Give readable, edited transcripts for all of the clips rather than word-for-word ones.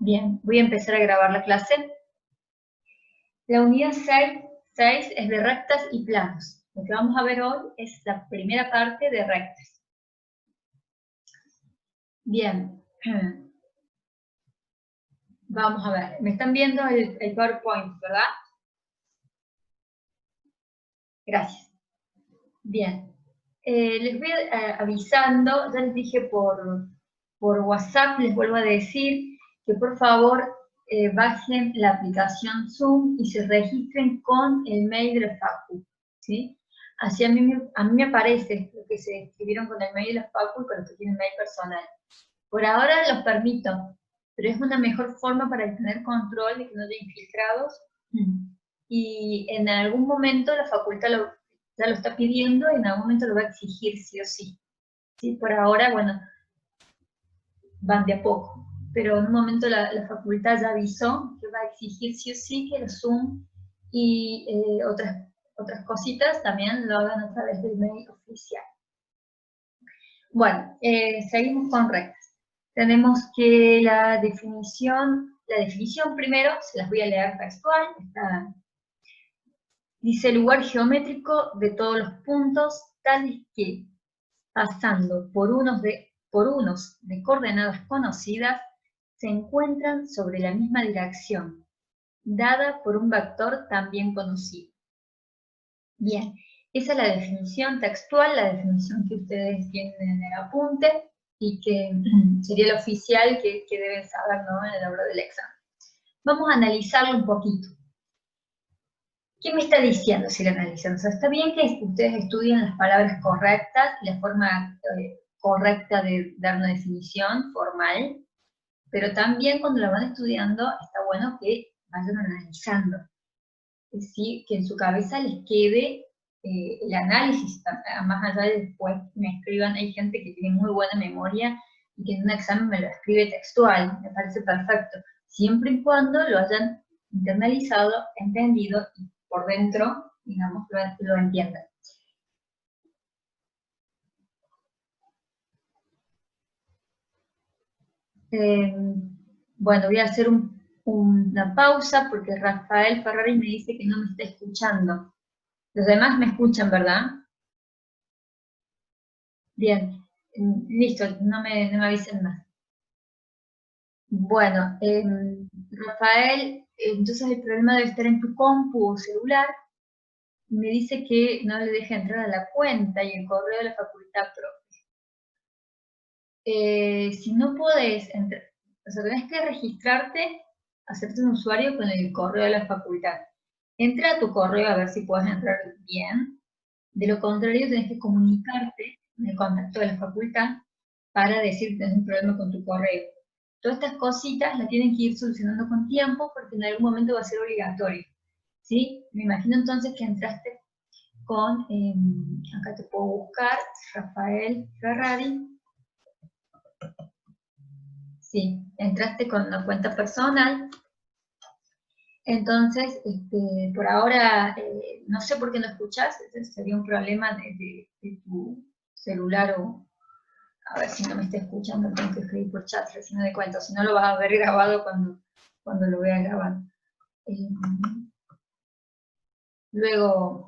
Bien, voy a empezar a grabar la clase. La unidad 6 es de rectas y planos. Lo que vamos a ver hoy es la primera parte de rectas. Bien, vamos a ver. Me están viendo el PowerPoint, ¿verdad? Gracias. Bien. Les voy avisando, ya les dije por WhatsApp, les vuelvo a decir que por favor bajen la aplicación Zoom y se registren con el mail de la Facu, ¿sí? Así a mí me aparece lo que se escribieron con el mail de la Facu y con los que tienen mail personal. Por ahora los permito, pero es una mejor forma para tener control de que no haya infiltrados. Y en algún momento la facultad ya lo está pidiendo y en algún momento lo va a exigir sí o sí. ¿Sí? Por ahora, bueno, van de a poco. Pero en un momento la facultad ya avisó que va a exigir sí o sí que el Zoom y otras cositas también lo hagan a través del mail oficial. Bueno, seguimos con rectas. Tenemos que la definición primero, se las voy a leer textual, dice lugar geométrico de todos los puntos, tales que, pasando por unos de coordenadas conocidas, se encuentran sobre la misma dirección, dada por un vector también conocido. Bien, esa es la definición textual, la definición que ustedes tienen en el apunte y que sería el oficial que deben saber, ¿no?, en la hora del examen. Vamos a analizarlo un poquito. ¿Qué me está diciendo si lo analizan? O sea, está bien que ustedes estudien las palabras correctas y la forma correcta de dar una definición formal, pero también cuando la van estudiando está bueno que vayan analizando. Es decir, que en su cabeza les quede el análisis, más allá de después me escriban. Hay gente que tiene muy buena memoria y que en un examen me lo escribe textual, me parece perfecto, siempre y cuando lo hayan internalizado, entendido y por dentro, digamos, lo entiendan. Bueno, voy a hacer una pausa porque Rafael Ferrari me dice que no me está escuchando. Los demás me escuchan, ¿verdad? Bien, listo, no me avisen más. Bueno, Rafael, entonces el problema debe estar en tu compu o celular. Me dice que no le deja entrar a la cuenta y el correo de la facultad propia. Si no podés entrar, o sea, tenés que registrarte, hacerte un usuario con el correo de la facultad. Entra a tu correo a ver si puedes entrar bien. De lo contrario, tenés que comunicarte con el contacto de la facultad para decir que tenés un problema con tu correo. Todas estas cositas las tienen que ir solucionando con tiempo porque en algún momento va a ser obligatorio. ¿Sí? Me imagino entonces que entraste con, acá te puedo buscar, Rafael Ferrari. Sí, entraste con una cuenta personal. Entonces, por ahora, no sé por qué no escuchás, sería un problema de tu celular o, a ver si no me está escuchando, tengo que escribir por chat, recién me doy cuenta, si no lo vas a ver grabado cuando lo vea grabado. Luego,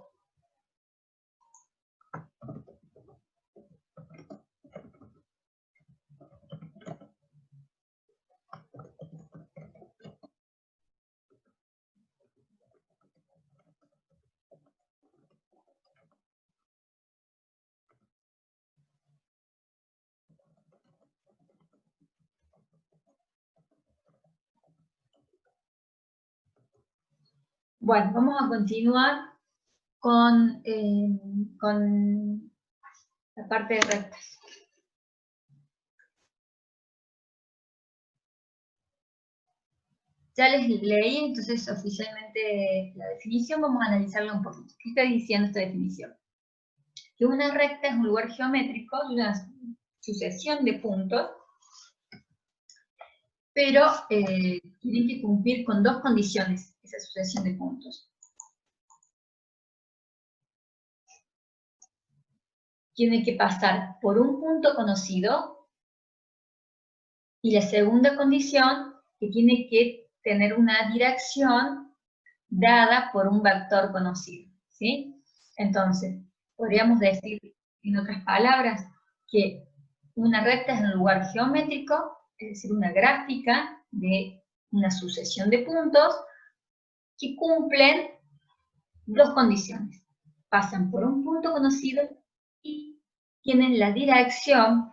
bueno, vamos a continuar con la parte de rectas. Ya les leí, entonces, oficialmente la definición. Vamos a analizarla un poquito. ¿Qué está diciendo esta definición? Que una recta es un lugar geométrico de una sucesión de puntos, pero tienen que cumplir con dos condiciones esa sucesión de puntos. Tiene que pasar por un punto conocido, y la segunda condición que tiene que tener una dirección dada por un vector conocido, ¿sí? Entonces, podríamos decir, en otras palabras, que una recta es un lugar geométrico, es decir, una gráfica de una sucesión de puntos que cumplen dos condiciones. Pasan por un punto conocido y tienen la dirección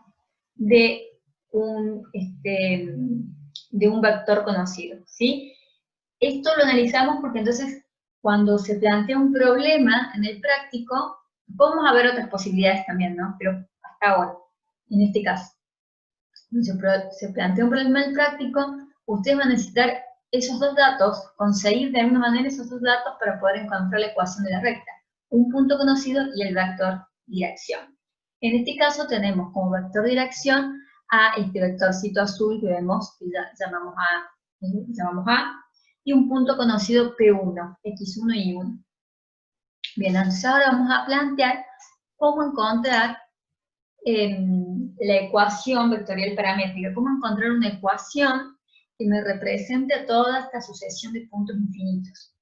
de un vector conocido, ¿sí? Esto lo analizamos porque entonces cuando se plantea un problema en el práctico, podemos haber otras posibilidades también, ¿no? Pero hasta ahora, en este caso, se plantea un problema en el práctico, ustedes van a necesitar esos dos datos, conseguir de alguna manera esos dos datos para poder encontrar la ecuación de la recta, un punto conocido y el vector dirección. En este caso tenemos como vector dirección a este vectorcito azul que vemos, que ya llamamos A, y un punto conocido P1, X1 y 1. Bien, entonces ahora vamos a plantear cómo encontrar la ecuación vectorial paramétrica, cómo encontrar una ecuación que me represente a toda esta sucesión de puntos infinitos.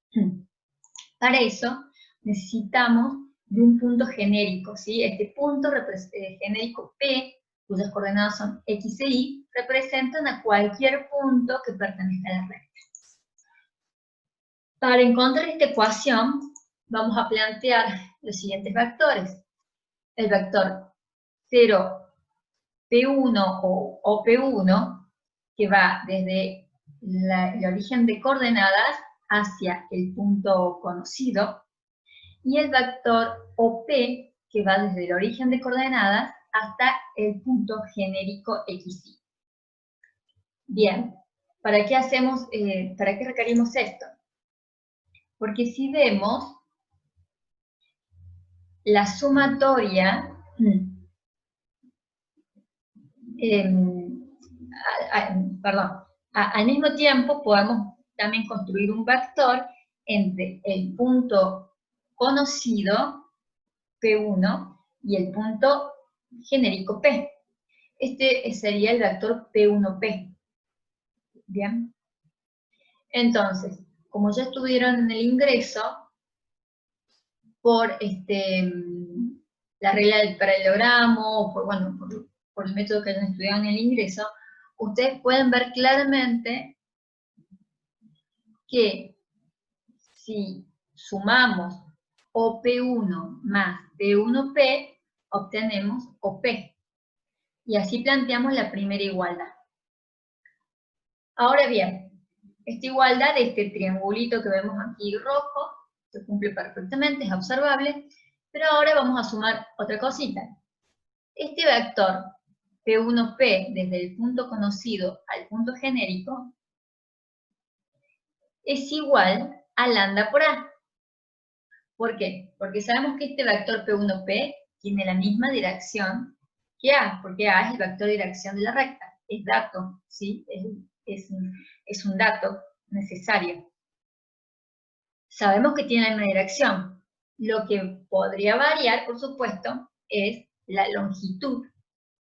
Para eso necesitamos de un punto genérico, ¿sí? Este punto genérico P, cuyas coordenadas son X e Y, representan a cualquier punto que pertenezca a la recta. Para encontrar esta ecuación, vamos a plantear los siguientes vectores. El vector 0, P1 o P1, que va desde el origen de coordenadas hacia el punto conocido, y el vector OP, que va desde el origen de coordenadas hasta el punto genérico XY. Bien, ¿para qué requerimos esto? Porque si vemos la sumatoria, al mismo tiempo podemos también construir un vector entre el punto conocido, P1, y el punto genérico P. Este sería el vector P1P. Bien. Entonces, como ya estuvieron en el ingreso, por la regla del paralelogramo, o por el método que hayan estudiado en el ingreso, ustedes pueden ver claramente que si sumamos OP1 más P1P, obtenemos OP. Y así planteamos la primera igualdad. Ahora bien, esta igualdad de este triangulito que vemos aquí rojo, se cumple perfectamente, es observable, pero ahora vamos a sumar otra cosita. Este vector P1P desde el punto conocido al punto genérico es igual a lambda por A. ¿Por qué? Porque sabemos que este vector P1P tiene la misma dirección que A, porque A es el vector de dirección de la recta, es dato, ¿sí? Es un dato necesario. Sabemos que tiene la misma dirección. Lo que podría variar, por supuesto, es la longitud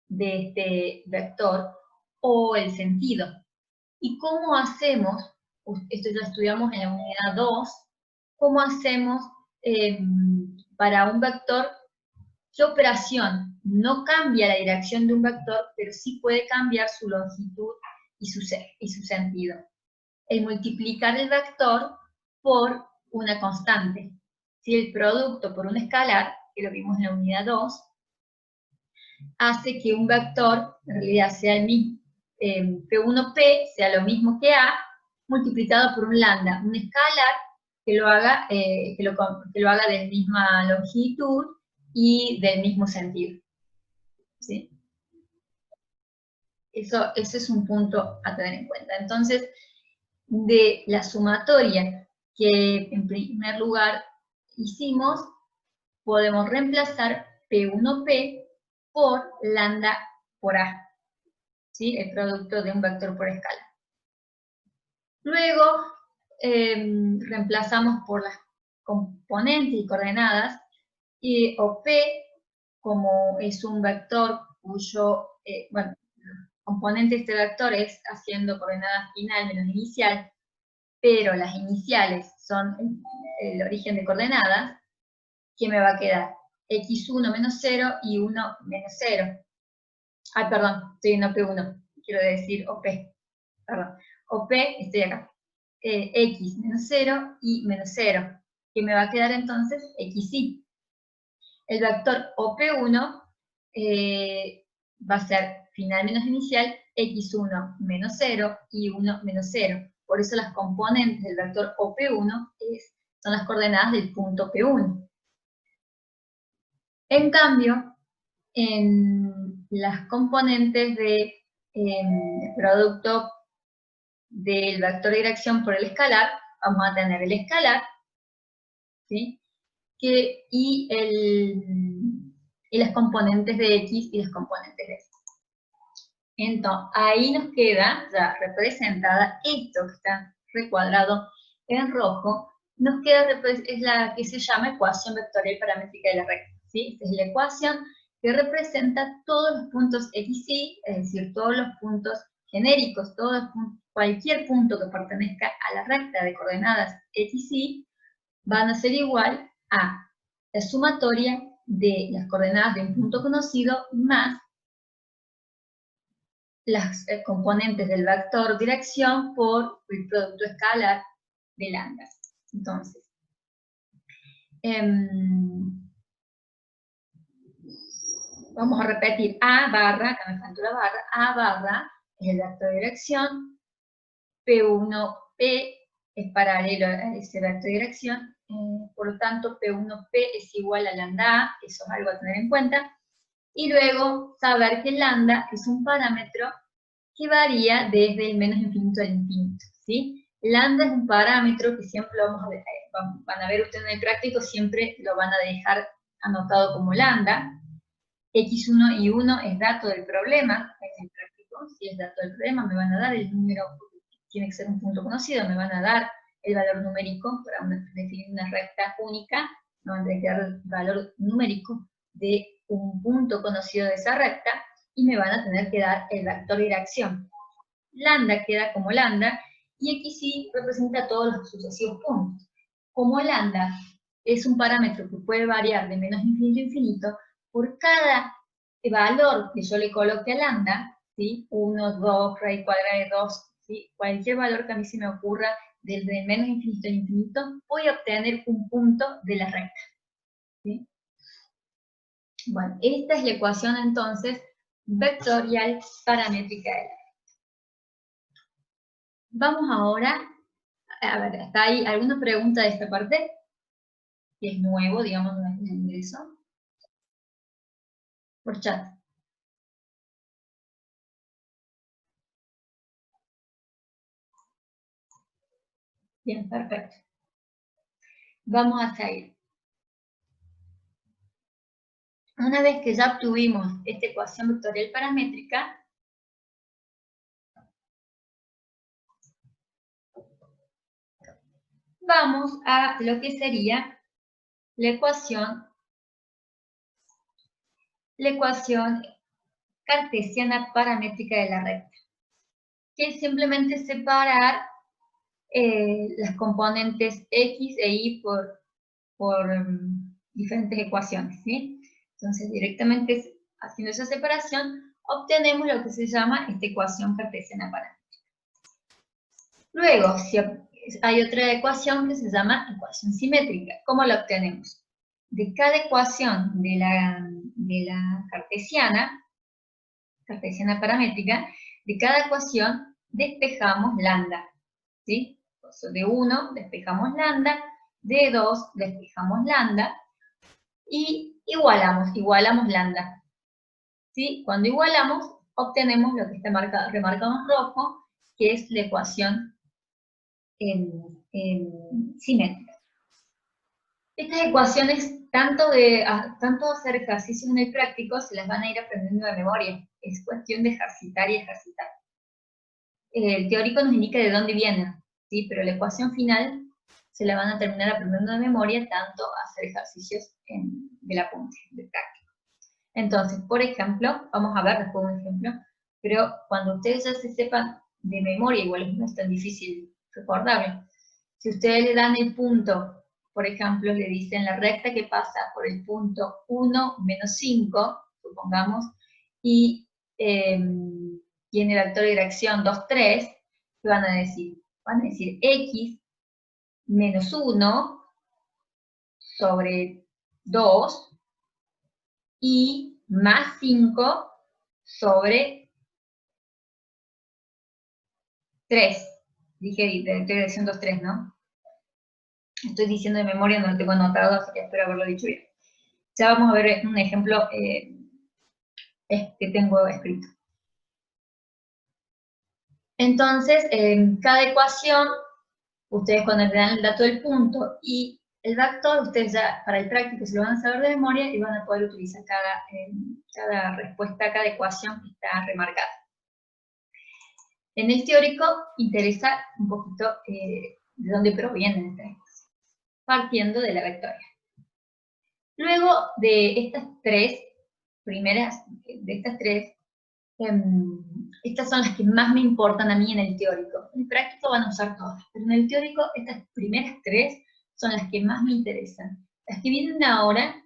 de este vector o el sentido. ¿Y cómo hacemos? Esto ya estudiamos en la unidad 2. ¿Cómo hacemos para un vector? ¿Qué operación no cambia la dirección de un vector, pero sí puede cambiar su longitud y su sentido? El multiplicar el vector por una constante. Si el producto por un escalar, que lo vimos en la unidad 2, hace que un vector en realidad sea el mismo, P1P sea lo mismo que A, multiplicado por un lambda, un escalar que lo haga, de la misma longitud y del mismo sentido. ¿Sí? Eso es un punto a tener en cuenta. Entonces, de la sumatoria que en primer lugar hicimos, podemos reemplazar P1P por lambda por A, ¿sí? El producto de un vector por escala. Luego, reemplazamos por las componentes y coordenadas, y OP, como es un vector cuyo, componente de este vector es haciendo coordenada final menos inicial, pero las iniciales son el origen de coordenadas, ¿qué me va a quedar? X1 menos 0 y 1 menos 0. Ah, perdón, estoy en OP1, quiero decir OP, perdón. OP, estoy acá. X menos 0 y menos 0, que me va a quedar entonces XY. El vector OP1 va a ser final menos inicial, X1 menos 0 y 1 menos 0. Por eso las componentes del vector OP1 son las coordenadas del punto P1. En cambio, en las componentes del producto del vector de dirección por el escalar, vamos a tener el escalar, ¿sí? Y las componentes de X y las componentes de Y. Entonces, ahí nos queda ya representada esto que está recuadrado en rojo, nos queda, es la que se llama ecuación vectorial paramétrica de la recta, ¿sí? Esta es la ecuación que representa todos los puntos X, Y, es decir, todos los puntos genéricos, cualquier punto que pertenezca a la recta de coordenadas X, Y, van a ser igual a la sumatoria de las coordenadas de un punto conocido más las componentes del vector dirección por el producto escalar de lambda. Entonces, vamos a repetir A barra, acá me faltó la barra, A barra es el vector de dirección, P1P es paralelo a ese vector de dirección, por lo tanto P1P es igual a lambda A, eso es algo a tener en cuenta, y luego saber que lambda es un parámetro que varía desde el menos infinito al infinito, ¿sí? Lambda es un parámetro que siempre lo van a ver ustedes en el práctico, siempre lo van a dejar anotado como lambda. X1 y 1 es dato del problema en el práctico, si es dato del problema me van a dar el número, tiene que ser un punto conocido, me van a dar el valor numérico para definir una recta única, me van a dar el valor numérico de un punto conocido de esa recta, y me van a tener que dar el vector de dirección. Lambda queda como lambda, y XY representa todos los sucesivos puntos. Como lambda es un parámetro que puede variar de menos infinito a infinito, por cada valor que yo le coloque a lambda, ¿sí? 1, 2, raíz cuadrada de 2, ¿sí? Cualquier valor que a mí se me ocurra desde menos infinito a infinito, voy a obtener un punto de la recta, ¿sí? Bueno, esta es la ecuación entonces vectorial paramétrica de la recta. Vamos ahora, a ver, ¿está ahí alguna pregunta de esta parte? Que es nuevo, digamos, en el ingreso. Por chat. Bien, perfecto. Vamos a seguir. Una vez que ya obtuvimos esta ecuación vectorial paramétrica, vamos a lo que sería la ecuación cartesiana paramétrica de la recta, que es simplemente separar las componentes X e Y por diferentes ecuaciones, ¿sí? Entonces, directamente haciendo esa separación, obtenemos lo que se llama esta ecuación cartesiana paramétrica. Luego, si hay otra ecuación que se llama ecuación simétrica. ¿Cómo la obtenemos? De cada ecuación de la cartesiana paramétrica, de cada ecuación despejamos lambda, ¿sí? De 1 despejamos lambda, de 2 despejamos lambda, y igualamos lambda, ¿sí? Cuando igualamos, obtenemos lo que está remarcado en rojo, que es la ecuación simétrica. Estas ecuaciones, tanto hacer ejercicios en el práctico, se las van a ir aprendiendo de memoria. Es cuestión de ejercitar y ejercitar. El teórico nos indica de dónde vienen, ¿sí? Pero la ecuación final se la van a terminar aprendiendo de memoria, tanto hacer ejercicios del apunte, de práctica. Entonces, por ejemplo, vamos a ver después un ejemplo. pero cuando ustedes ya se sepan de memoria, igual no es tan difícil recordarlo. Si ustedes le dan el punto, por ejemplo, le dicen la recta que pasa por el punto 1 menos 5, supongamos, y tiene vector de dirección 2, 3, ¿qué van a decir? Van a decir x menos 1 sobre 2 y más 5 sobre 3. Dije de dirección 2, 3, ¿no? Estoy diciendo de memoria, no lo tengo anotado, así que espero haberlo dicho bien. Ya vamos a ver un ejemplo que tengo escrito. Entonces, cada ecuación, ustedes cuando le dan el dato del punto y el vector, ustedes ya para el práctico se lo van a saber de memoria y van a poder utilizar cada respuesta, cada ecuación que está remarcada. En el teórico interesa un poquito de dónde provienen estas ecuaciones, partiendo de la vectoria. Luego de estas tres primeras, estas son las que más me importan a mí en el teórico. En el práctico van a usar todas, pero en el teórico estas primeras tres son las que más me interesan. Las que vienen ahora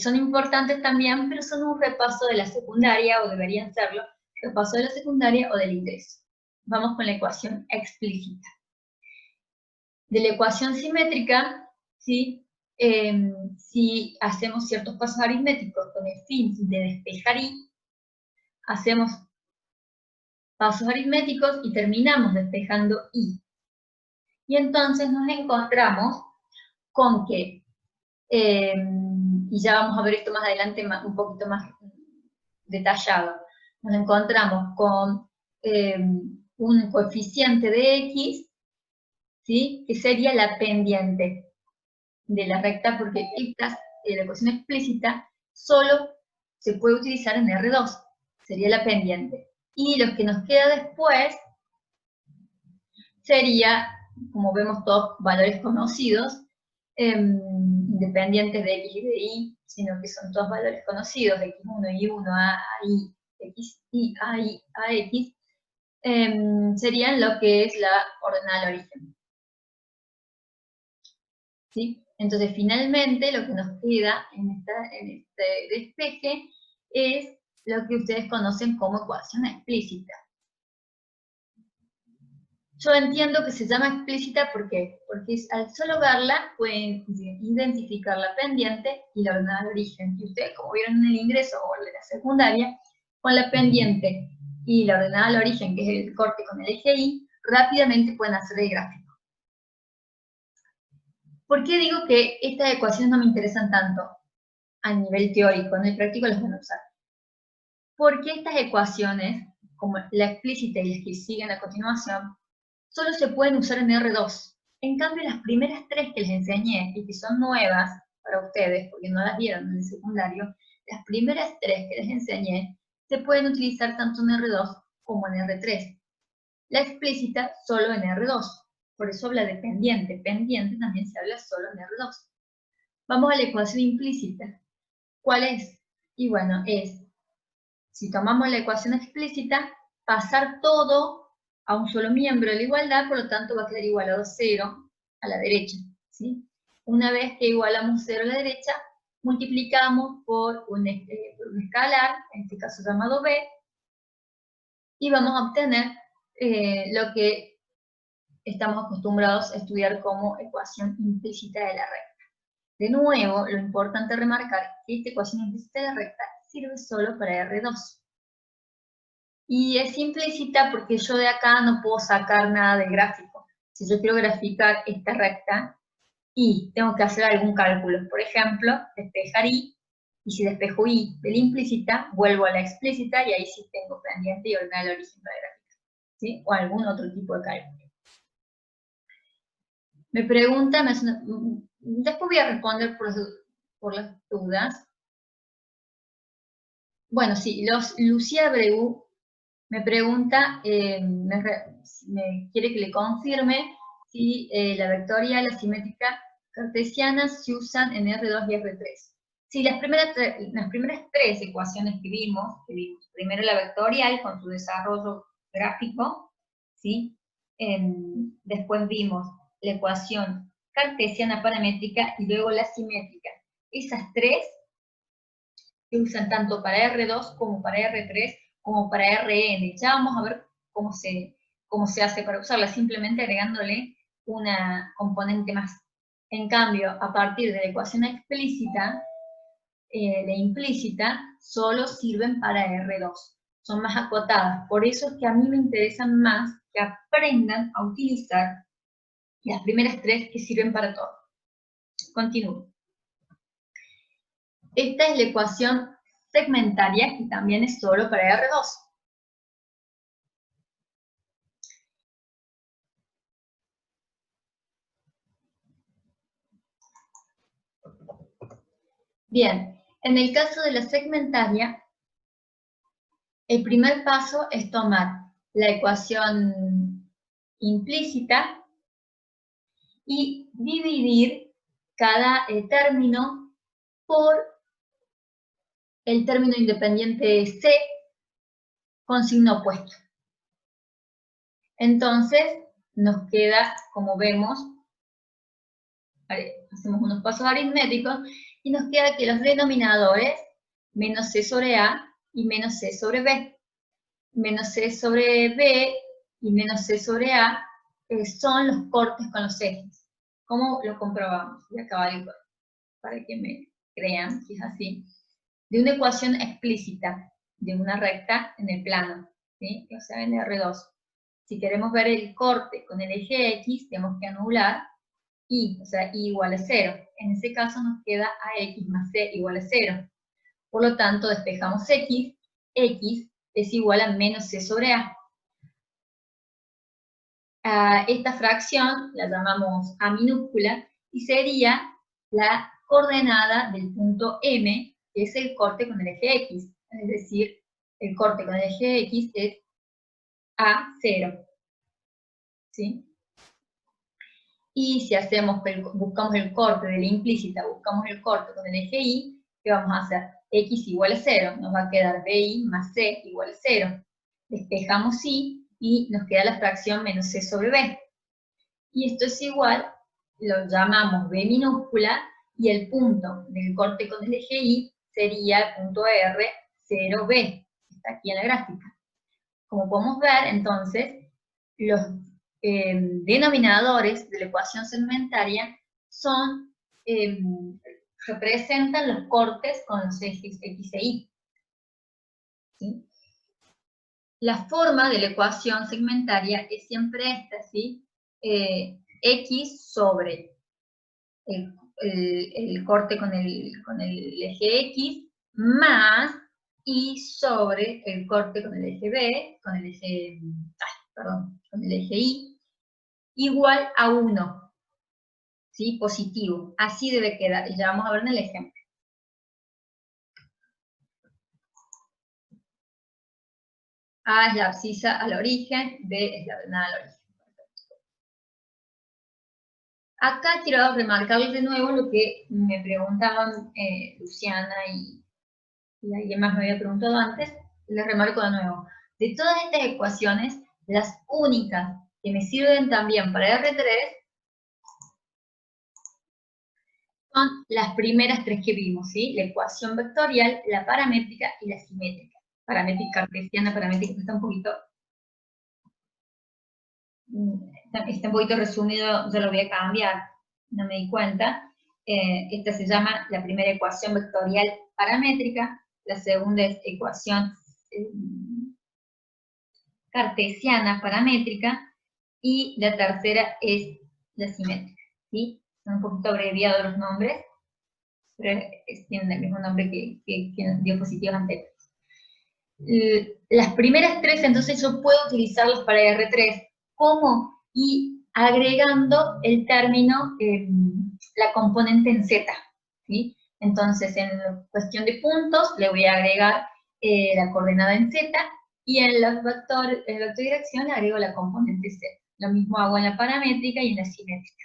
son importantes también, pero son un repaso de la secundaria, o deberían serlo, repaso de la secundaria o del ingreso. Vamos con la ecuación explícita. De la ecuación simétrica, ¿sí? Si hacemos ciertos pasos aritméticos con el fin de despejar y, hacemos pasos aritméticos y terminamos despejando y. Y entonces nos encontramos con que, y ya vamos a ver esto más adelante un poquito más detallado, nos encontramos con un coeficiente de x, ¿sí? Que sería la pendiente de la recta, porque la ecuación explícita solo se puede utilizar en R2, sería la pendiente. Y lo que nos queda después sería, como vemos, todos valores conocidos, independientes de x y de y, sino que son todos valores conocidos, x1, y1, a, i, x, y, a, i, a, x, serían lo que es la ordenada al origen. ¿Sí? Entonces, finalmente, lo que nos queda en este despeje es lo que ustedes conocen como ecuación explícita. Yo entiendo que se llama explícita porque al solo verla pueden identificar la pendiente y la ordenada de origen. Y ustedes, como vieron en el ingreso o en la secundaria, con la pendiente y la ordenada al origen, que es el corte con el eje Y, rápidamente pueden hacer el gráfico. ¿Por qué digo que estas ecuaciones no me interesan tanto a nivel teórico? En el práctico las van a usar. Porque estas ecuaciones, como la explícita y las que siguen a continuación, solo se pueden usar en R2. En cambio, las primeras tres que les enseñé, y que son nuevas para ustedes, porque no las vieron en el secundario, las primeras tres que les enseñé, se pueden utilizar tanto en R2 como en R3. La explícita solo en R2. Por eso habla de pendiente. Pendiente también se habla solo en R2. Vamos a la ecuación implícita. ¿Cuál es? Y bueno, si tomamos la ecuación explícita, pasar todo a un solo miembro de la igualdad, por lo tanto va a quedar igualado a 0 a la derecha, ¿sí? Una vez que igualamos 0 a la derecha, multiplicamos por un escalar, en este caso llamado b, y vamos a obtener lo que estamos acostumbrados a estudiar como ecuación implícita de la recta. De nuevo, lo importante es remarcar que esta ecuación implícita de la recta sirve solo para R2. Y es implícita porque yo de acá no puedo sacar nada del gráfico. Si yo quiero graficar esta recta y tengo que hacer algún cálculo, por ejemplo, despejar y si despejo y de la implícita, vuelvo a la explícita y ahí sí tengo pendiente y ordenar el origen para gráfica, ¿sí? O algún otro tipo de cálculo. Me pregunta, después voy a responder por las dudas. Bueno, sí, Lucía Abreu me pregunta, me quiere que le confirme si la vectorial, la simétrica cartesiana se usan en R2 y R3. Si las primeras tres ecuaciones que vimos, primero la vectorial con su desarrollo gráfico, ¿sí? Después vimos la ecuación cartesiana paramétrica y luego la simétrica. Esas tres se usan tanto para R2 como para R3 como para Rn. Ya vamos a ver cómo se hace para usarla, simplemente agregándole una componente más. En cambio, a partir de la ecuación explícita, la implícita, solo sirven para R2. Son más acotadas. Por eso es que a mí me interesan más que aprendan a utilizar las primeras tres que sirven para todo. Continúo. Esta es la ecuación segmentaria, que también es solo para R2. Bien, en el caso de la segmentaria, el primer paso es tomar la ecuación implícita y dividir cada término por el término independiente C con signo opuesto. Entonces, nos queda, como vemos, hacemos unos pasos aritméticos, y nos queda que los denominadores, menos C sobre A y menos C sobre B, menos C sobre B y menos C sobre A, son los cortes con los ejes. ¿Cómo lo comprobamos? Voy a acabar el corte, para que me crean que es así. De una ecuación explícita, de una recta en el plano, ¿sí? O sea, en R2. Si queremos ver el corte con el eje X, tenemos que anular Y, o sea, Y igual a 0. En ese caso nos queda AX más C igual a 0. Por lo tanto, despejamos X, X es igual a menos C sobre A. Esta fracción la llamamos A minúscula y sería la coordenada del punto M, que es el corte con el eje X. Es decir, el corte con el eje X es A0. ¿Sí? Y si buscamos el corte de la implícita, buscamos el corte con el eje Y, ¿qué vamos a hacer? X igual a 0, nos va a quedar BI más C igual a 0. Despejamos Y y nos queda la fracción menos C sobre B. Y esto es igual, lo llamamos B minúscula, y el punto del corte con el eje Y sería el punto R, 0B, que está aquí en la gráfica. Como podemos ver, entonces, los denominadores de la ecuación segmentaria representan los cortes con los ejes X e Y. ¿Sí? La forma de la ecuación segmentaria es siempre esta, ¿sí? X sobre el corte con el eje X más Y sobre el corte con el eje B, con el eje Y, igual a 1, ¿sí? Positivo. Así debe quedar. Y ya vamos a ver en el ejemplo. A es la abscisa al origen, B es la ordenada al origen. Acá quiero remarcarles de nuevo lo que me preguntaban Luciana y alguien más me había preguntado antes. Les remarco de nuevo. De todas estas ecuaciones, las únicas que me sirven también para R3 son las primeras tres que vimos, ¿sí? La ecuación vectorial, la paramétrica y la simétrica. Paramétrica cartesiana, paramétrica está un poquito resumido, yo lo voy a cambiar, no me di cuenta. Esta se llama la primera ecuación vectorial paramétrica, la segunda es ecuación cartesiana paramétrica, y la tercera es la simétrica, ¿sí? Son un poquito abreviados los nombres, pero tienen el mismo nombre que en diapositivas anteriores. Las primeras tres, entonces yo puedo utilizarlas para R3. ¿Cómo? Y agregando el término, la componente en Z, ¿sí? Entonces, en cuestión de puntos, le voy a agregar la coordenada en Z, y en el vector dirección le agrego la componente Z. Lo mismo hago en la paramétrica y en la simétrica.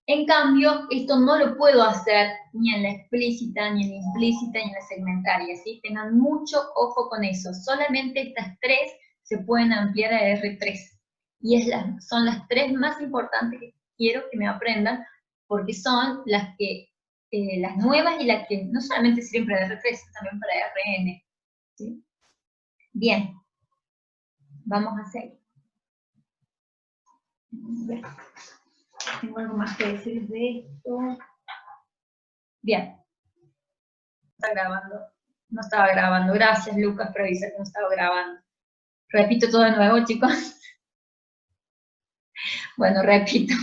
En cambio, esto no lo puedo hacer ni en la explícita, ni en la implícita, ni en la segmentaria, ¿sí? Tengan mucho ojo con eso. Solamente estas tres se pueden ampliar a R3. Y son las tres más importantes que quiero que me aprendan, porque son las que, las nuevas y las que no solamente sirven para R3, sino también para RN. ¿Sí? Bien, vamos a seguir. Tengo algo más que decir de esto. Bien. Está grabando. No estaba grabando. Gracias, Lucas, por avisar que no estaba grabando. Repito todo de nuevo, chicos. Bueno, repito.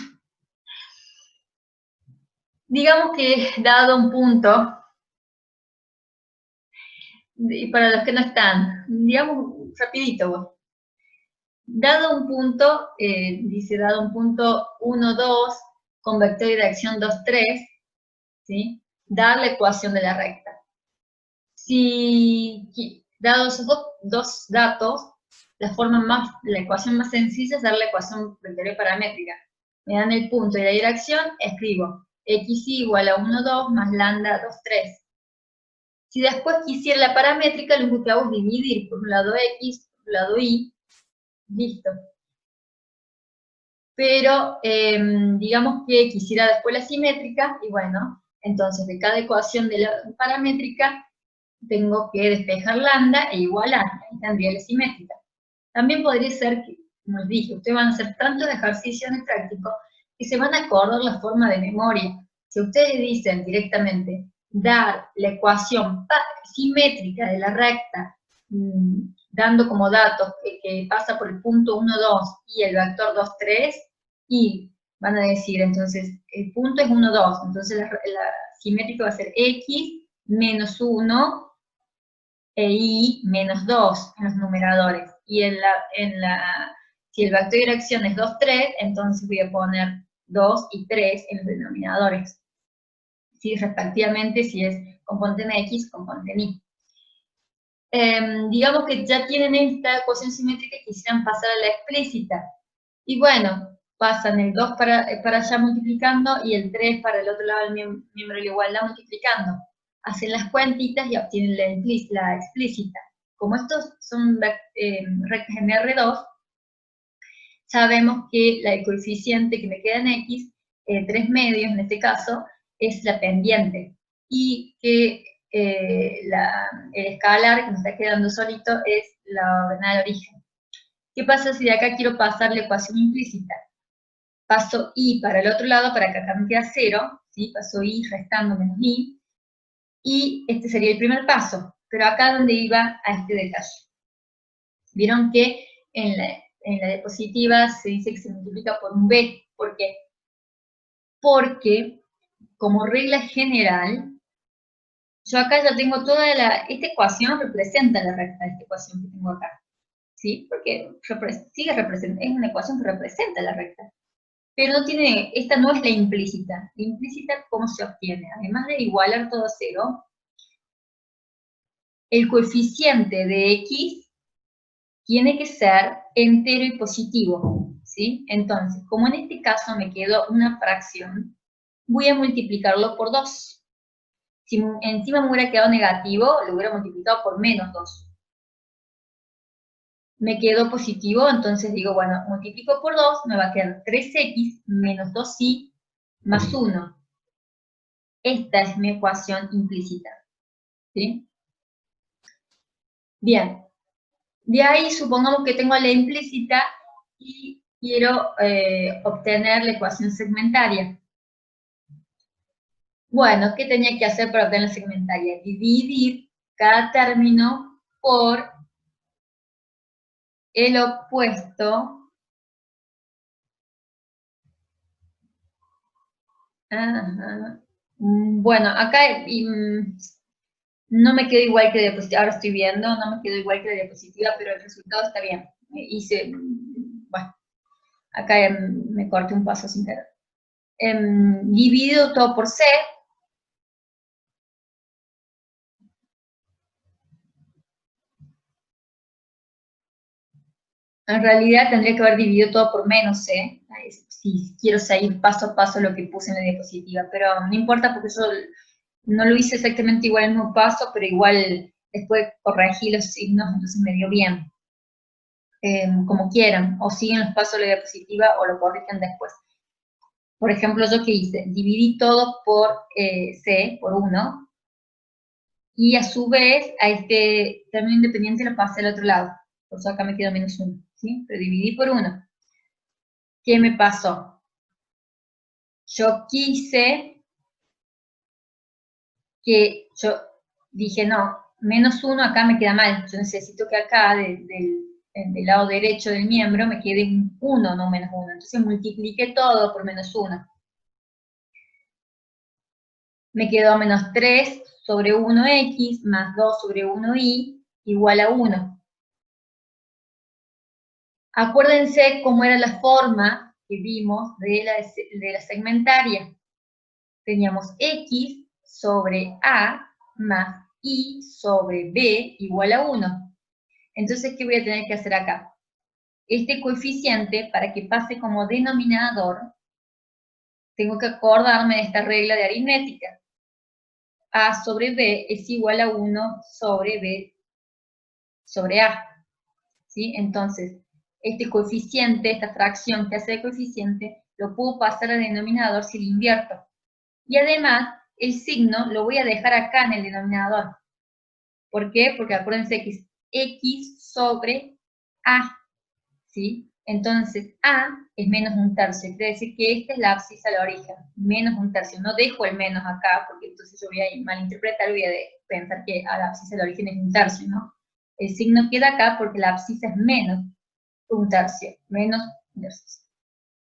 Digamos que dado un punto, y para los que no están, digamos rapidito vos. Dado un punto, dice dado un punto 1, 2, con vector de dirección 2, 3, ¿sí? Dar la ecuación de la recta. Si, dados esos dos datos, la ecuación más sencilla es dar la ecuación vectorial paramétrica. Me dan el punto y la dirección, escribo x igual a 1, 2 más lambda 2, 3. Si después quisiera la paramétrica, lo único que hago es dividir por un lado x, por un lado y, listo. Pero digamos que quisiera después la simétrica, y bueno, entonces de cada ecuación de la paramétrica tengo que despejar lambda e igualar, ahí tendría la simétrica. También podría ser que, como les dije, ustedes van a hacer tantos ejercicios en práctico que se van a acordar la forma de memoria. Si ustedes dicen directamente dar la ecuación simétrica de la recta, dando como datos que pasa por el punto 1, 2 y el vector 2, 3, y van a decir, entonces, el punto es 1, 2, entonces la simétrica va a ser x menos 1 e y menos 2 en los numeradores. Y si el vector de dirección es 2, 3, entonces voy a poner 2 y 3 en los denominadores. ¿Sí? Respectivamente, si es componente en X, componente en Y. Digamos que ya tienen esta ecuación simétrica y quisieran pasar a la explícita. Y bueno, pasan el 2 para allá multiplicando y el 3 para el otro lado del miembro de la igualdad multiplicando. Hacen las cuentitas y obtienen la explícita. Como estos son rectas en R2, sabemos que el coeficiente que me queda en X, 3 medios en este caso, es la pendiente. Y que el escalar que me está quedando solito es la ordenada de origen. ¿Qué pasa si de acá quiero pasar la ecuación implícita? Paso y para el otro lado, para que acá me queda 0, ¿sí? Paso y restando menos y este sería el primer paso, pero acá donde iba a este detalle. Vieron que en la diapositiva se dice que se multiplica por un b, ¿por qué? Porque, como regla general, yo acá ya tengo esta ecuación representa la recta, esta ecuación que tengo acá, ¿sí? Porque es una ecuación que representa la recta. Pero esta no es la implícita. La implícita, ¿cómo se obtiene? Además de igualar todo a 0, el coeficiente de x tiene que ser entero y positivo, ¿sí? Entonces, como en este caso me quedó una fracción, voy a multiplicarlo por 2. Si encima me hubiera quedado negativo, lo hubiera multiplicado por menos 2. Me quedó positivo, entonces digo, bueno, multiplico por 2, me va a quedar 3x menos 2y más 1. Esta es mi ecuación implícita, ¿sí? Bien, de ahí supongamos que tengo la implícita y quiero obtener la ecuación segmentaria. Bueno, ¿qué tenía que hacer para obtener la segmentaria? Dividir cada término por el opuesto. Ajá. Bueno, acá no me quedó igual que la diapositiva, ahora estoy viendo, no me quedó igual que la diapositiva, pero el resultado está bien. Bueno, acá me corté un paso sin querer. Divido todo por C. En realidad tendría que haber dividido todo por menos C, si quiero seguir paso a paso lo que puse en la diapositiva, pero no importa porque yo no lo hice exactamente igual en un paso, pero igual después corregí los signos, entonces me dio bien. Como quieran, o siguen los pasos de la diapositiva o lo corrigen después. Por ejemplo, yo que hice, dividí todo por C, por 1, y a su vez a este término independiente lo pasé al otro lado, por eso acá me quedó menos 1, ¿sí? Pero dividí por 1. ¿Qué me pasó? Yo quise que, yo dije, no, menos 1 acá me queda mal, yo necesito que acá, del lado derecho del miembro, me quede un 1, no menos 1. Entonces multipliqué todo por menos 1. Me quedó menos 3 sobre 1x más 2 sobre 1y igual a 1. Acuérdense cómo era la forma que vimos de la segmentaria. Teníamos x sobre a más y sobre b igual a 1. Entonces, ¿qué voy a tener que hacer acá? Este coeficiente, para que pase como denominador, tengo que acordarme de esta regla de aritmética. A sobre b es igual a 1 sobre b sobre a. ¿Sí? Entonces, este coeficiente, esta fracción que hace de coeficiente, lo puedo pasar al denominador si lo invierto. Y además, el signo lo voy a dejar acá en el denominador. ¿Por qué? Porque acuérdense que es x sobre a, ¿sí? Entonces, a es menos un tercio, quiere decir que esta es la abscisa al origen, menos un tercio. No dejo el menos acá, porque entonces yo voy a malinterpretar, voy a pensar que a la abscisa al origen es un tercio, ¿no? El signo queda acá porque la abscisa es menos un tercio, menos un tercio.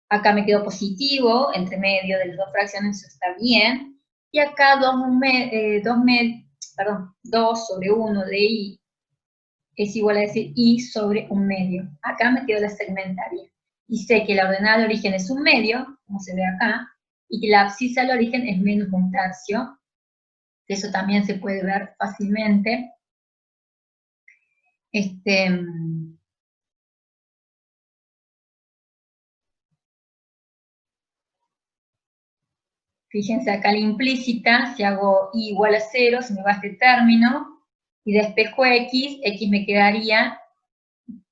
Acá me quedó positivo, entre medio de las dos fracciones, eso está bien. Y acá 2 sobre 1 de i es igual a decir i sobre un medio. Acá me quedó la segmentaria. Y sé que la ordenada de origen es un medio, como se ve acá, y que la abscisa al origen es menos un tercio. Eso también se puede ver fácilmente. Fíjense acá la implícita, si hago i igual a 0, se me va este término, y despejo x me quedaría,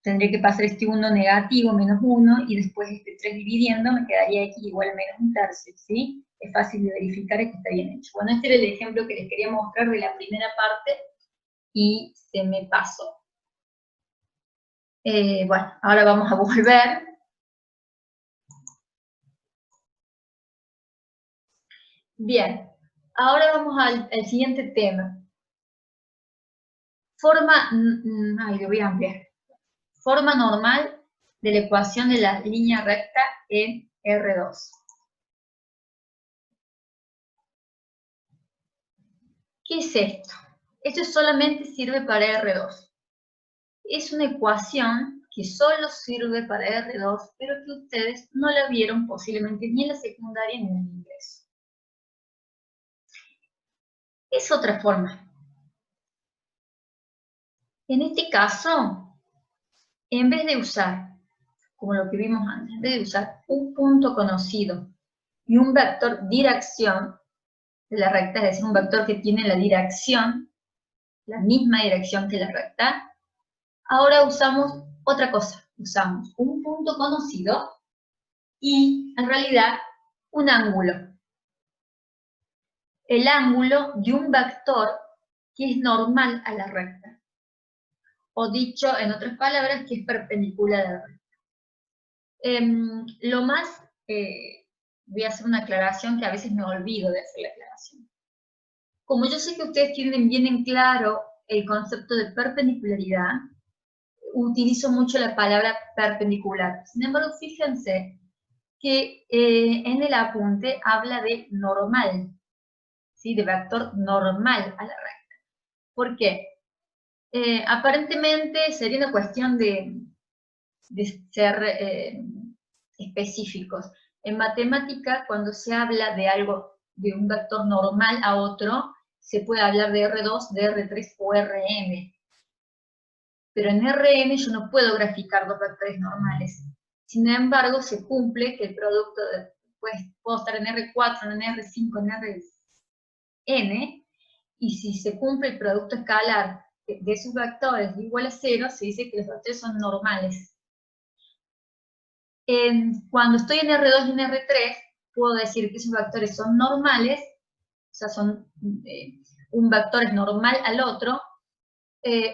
tendría que pasar este 1 negativo, menos 1, y después este 3 dividiendo, me quedaría x igual a menos un tercio, ¿sí? Es fácil de verificar que está bien hecho. Bueno, este era el ejemplo que les quería mostrar de la primera parte, y se me pasó. Bueno, ahora vamos a volver. Bien, ahora vamos al siguiente tema. Lo voy a ampliar. Forma normal de la ecuación de la línea recta en R2. ¿Qué es esto? Esto solamente sirve para R2. Es una ecuación que solo sirve para R2, pero que ustedes no la vieron posiblemente ni en la secundaria ni en el ingreso. Es otra forma. En este caso, en vez de usar, como lo que vimos antes, en vez de usar un punto conocido y un vector dirección de la recta, es decir, un vector que tiene la dirección, la misma dirección que la recta, ahora usamos otra cosa. Usamos un punto conocido y, en realidad, un ángulo. El ángulo de un vector que es normal a la recta. O dicho en otras palabras, que es perpendicular a la recta. Voy a hacer una aclaración que a veces me olvido de hacer la aclaración. Como yo sé que ustedes tienen bien en claro el concepto de perpendicularidad, utilizo mucho la palabra perpendicular. Sin embargo, fíjense que en el apunte habla de normal, ¿sí? De vector normal a la recta. ¿Por qué? Aparentemente sería una cuestión de ser específicos. En matemática, cuando se habla de algo, de un vector normal a otro, se puede hablar de R2, de R3 o Rm. pero en Rn yo no puedo graficar dos vectores normales. Sin embargo, se cumple que el producto de, pues, puedo estar en R4, en R5, en Rn, y si se cumple el producto escalar de esos vectores igual a 0, se dice que los vectores son normales. Cuando estoy en R2 y en R3, puedo decir que esos vectores son normales, o sea, son un vector es normal al otro,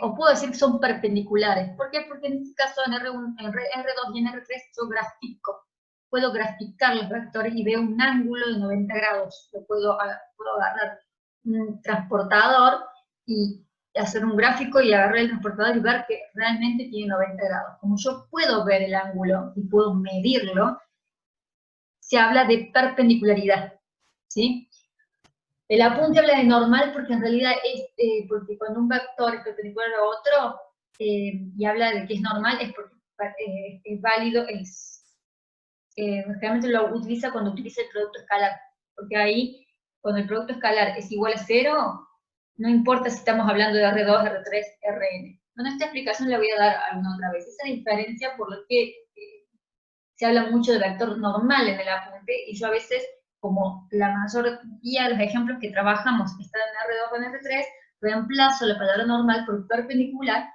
o puedo decir que son perpendiculares. ¿Por qué? Porque en este caso en R1, en R2 y en R3 yo grafico. Puedo graficar los vectores y veo un ángulo de 90 grados. Puedo agarrar un transportador y hacer un gráfico y agarrar el transportador y ver que realmente tiene 90 grados. Como yo puedo ver el ángulo y puedo medirlo, se habla de perpendicularidad, ¿sí? El apunte habla de normal porque en realidad es, porque cuando un vector es perpendicular a otro, y habla de que es normal, es porque es válido, generalmente lo utiliza cuando utiliza el producto escalar, porque ahí, cuando el producto escalar es igual a 0, no importa si estamos hablando de R2, R3, Rn. Bueno, esta explicación la voy a dar alguna otra vez. Esa diferencia por lo que se habla mucho de vector normal en el apunte, y yo a veces, como la mayoría de los ejemplos que trabajamos están en R2 o en R3, reemplazo la palabra normal por perpendicular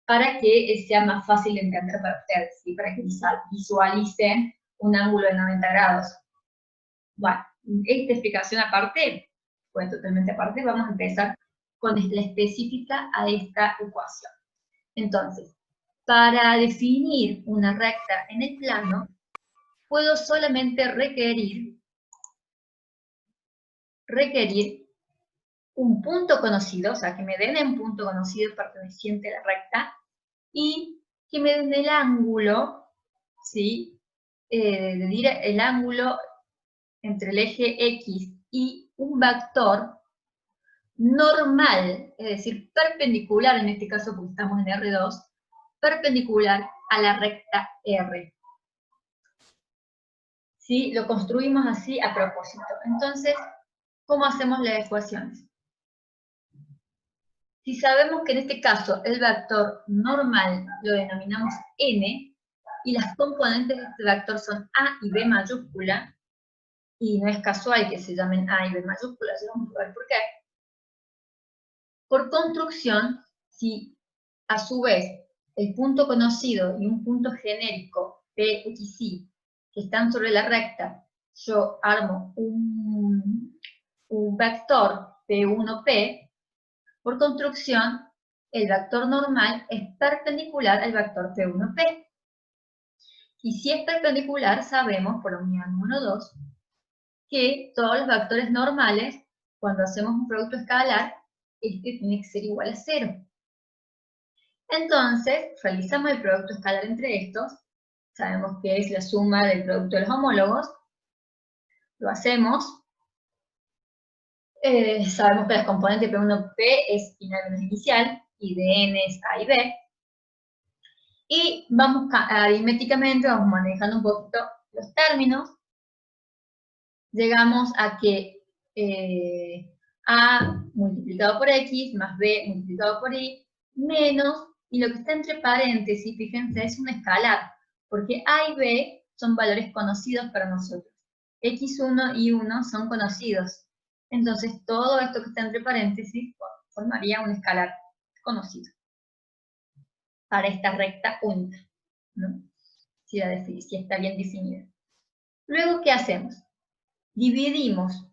para que sea más fácil de entender para ustedes, ¿sí? Para que visualicen un ángulo de 90 grados. Bueno, esta explicación aparte, pues totalmente aparte, vamos a empezar con la específica a esta ecuación. Entonces, para definir una recta en el plano, puedo solamente requerir un punto conocido, o sea, que me den un punto conocido perteneciente a la recta, y que me den el ángulo, ¿sí? El ángulo entre el eje X y un vector normal, es decir, perpendicular, en este caso porque estamos en R2, perpendicular a la recta R. ¿Sí? Lo construimos así a propósito. Entonces, ¿cómo hacemos las ecuaciones? Si sabemos que en este caso el vector normal lo denominamos n, y las componentes de este vector son a y b mayúscula, y no es casual que se llamen a y b mayúscula, ya vamos a ver por qué. Por construcción, si a su vez el punto conocido y un punto genérico p, x, y, que están sobre la recta, yo armo un vector P1P, por construcción, el vector normal es perpendicular al vector P1P. Y si es perpendicular, sabemos, por la unidad número 2, que todos los vectores normales, cuando hacemos un producto escalar, este tiene que ser igual a 0. Entonces, realizamos el producto escalar entre estos, sabemos que es la suma del producto de los homólogos, lo hacemos, sabemos que las componentes P1P es final menos inicial, y de n es a y b, y vamos aritméticamente, vamos manejando un poquito los términos, llegamos a que a multiplicado por x más b multiplicado por y menos, y lo que está entre paréntesis, fíjense, es un escalar, porque a y b son valores conocidos para nosotros. x1 y 1 son conocidos. Entonces, todo esto que está entre paréntesis formaría un escalar conocido para esta recta única, ¿no? Si está bien definida. Luego, ¿qué hacemos? Dividimos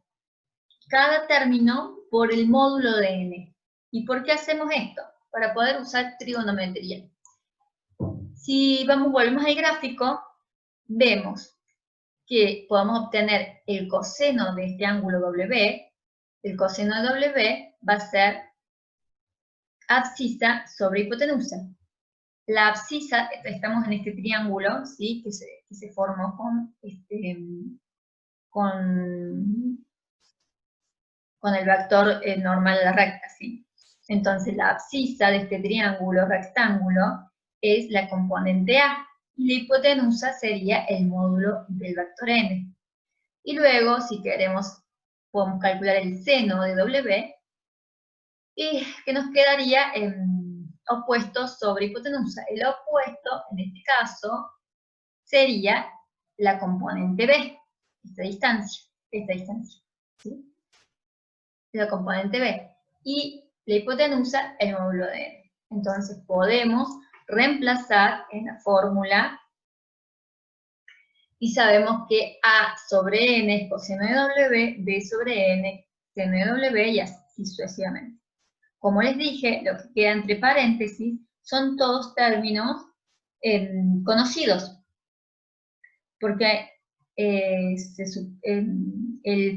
cada término por el módulo de n. ¿Y por qué hacemos esto? Para poder usar trigonometría. Si volvemos al gráfico, vemos que podemos obtener el coseno de este ángulo W. El coseno de W va a ser abscisa sobre hipotenusa. La abscisa, estamos en este triángulo, ¿sí? que se formó con el vector normal a la recta, ¿sí? Entonces la abscisa de este triángulo rectángulo es la componente A, y la hipotenusa sería el módulo del vector n. Y luego, si queremos, podemos calcular el seno de W, y que nos quedaría opuesto sobre hipotenusa. El opuesto, en este caso, sería la componente B, esta distancia, ¿sí? La componente B. Y la hipotenusa, el módulo de n. Entonces podemos reemplazar en la fórmula y sabemos que A sobre N es coseno de W, B sobre N, seno de W y así sucesivamente. Como les dije, lo que queda entre paréntesis son todos términos conocidos, porque el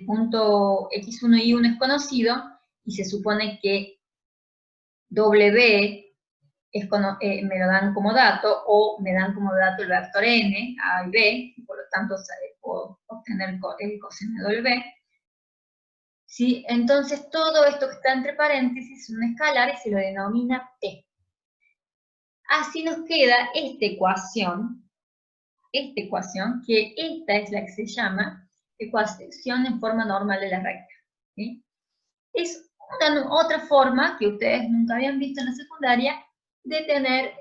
punto x1 y 1 es conocido y se supone que W me lo dan como dato, o me dan como dato el vector n, a y b, y por lo tanto puedo obtener el coseno de W. ¿Sí? Entonces todo esto que está entre paréntesis es un escalar y se lo denomina P. Así nos queda esta ecuación, que esta es la que se llama ecuación en forma normal de la recta. ¿Sí? Es otra forma que ustedes nunca habían visto en la secundaria de tener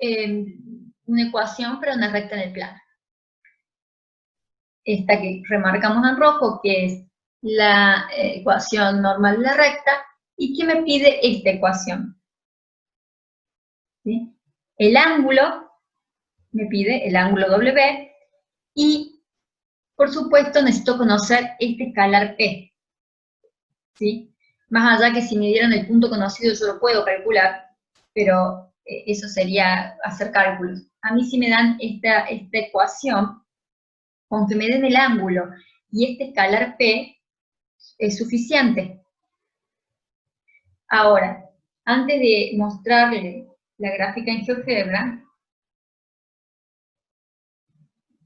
una ecuación para una recta en el plano. Esta que remarcamos en rojo, que es la ecuación normal de la recta, y que me pide esta ecuación. ¿Sí? El ángulo, me pide el ángulo W, y por supuesto necesito conocer este escalar P. ¿Sí? Más allá que si me dieran el punto conocido yo lo puedo calcular, pero eso sería hacer cálculos. A mí si me dan esta ecuación, con que me den el ángulo y este escalar P, es suficiente. Ahora, antes de mostrarle la gráfica en GeoGebra,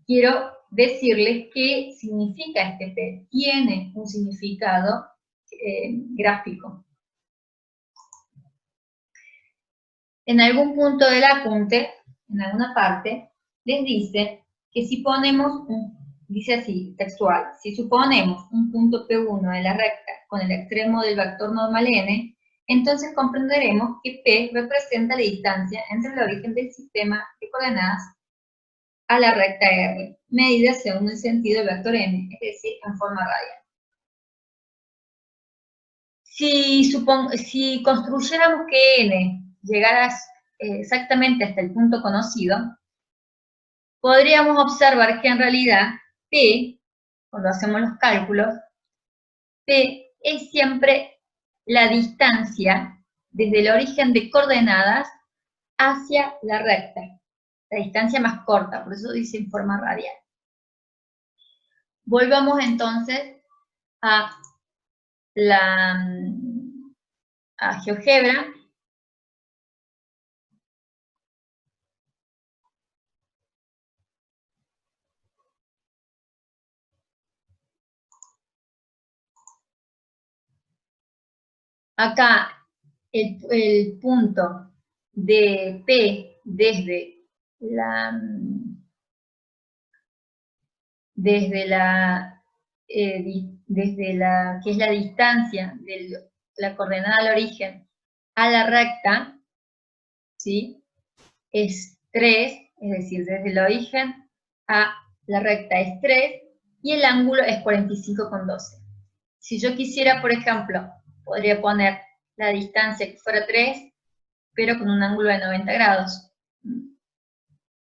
quiero decirles qué significa este P. Tiene un significado gráfico. En algún punto del apunte, en alguna parte, les dice que si ponemos, dice así, textual, si suponemos un punto P1 de la recta con el extremo del vector normal n, entonces comprenderemos que P representa la distancia entre el origen del sistema de coordenadas a la recta R, medida según el sentido del vector n, es decir, en forma radial. Si construyéramos que n llegara exactamente hasta el punto conocido, podríamos observar que en realidad P, cuando hacemos los cálculos, P es siempre la distancia desde el origen de coordenadas hacia la recta, la distancia más corta, por eso dice en forma radial. Volvamos entonces a GeoGebra. Acá el punto de P desde que es la distancia de la coordenada al origen a la recta, ¿sí? Es 3, es decir, desde el origen a la recta es 3, y el ángulo es 45,12. Si yo quisiera, por ejemplo, podría poner la distancia que fuera 3, pero con un ángulo de 90 grados.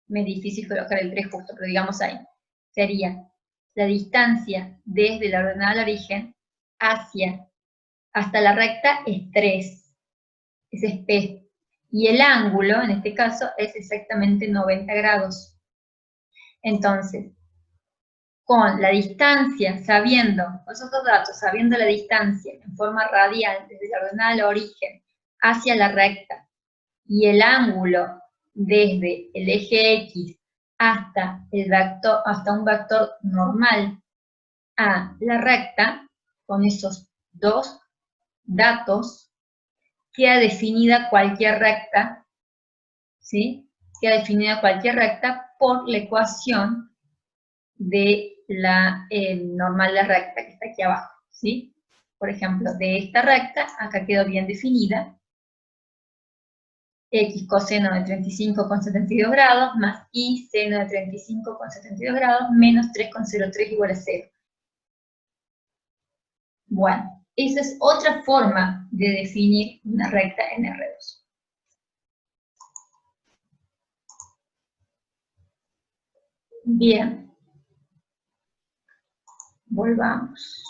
Me es difícil colocar el 3 justo, pero digamos ahí. Sería la distancia desde la coordenada al origen hasta la recta es 3. Ese es P. Y el ángulo, en este caso, es exactamente 90 grados. Entonces, con la distancia, sabiendo, con esos dos datos, sabiendo la distancia en forma radial desde la coordenada al origen hacia la recta, y el ángulo desde el eje X hasta un vector normal a la recta, con esos dos datos, queda definida cualquier recta, ¿sí? Queda definida cualquier recta por la ecuación de la normal de recta que está aquí abajo, ¿sí? Por ejemplo, de esta recta, acá quedó bien definida, X coseno de 35,72 grados más Y seno de 35,72 grados menos 3,03 igual a 0. Bueno, esa es otra forma de definir una recta en R2. Bien. Volvamos.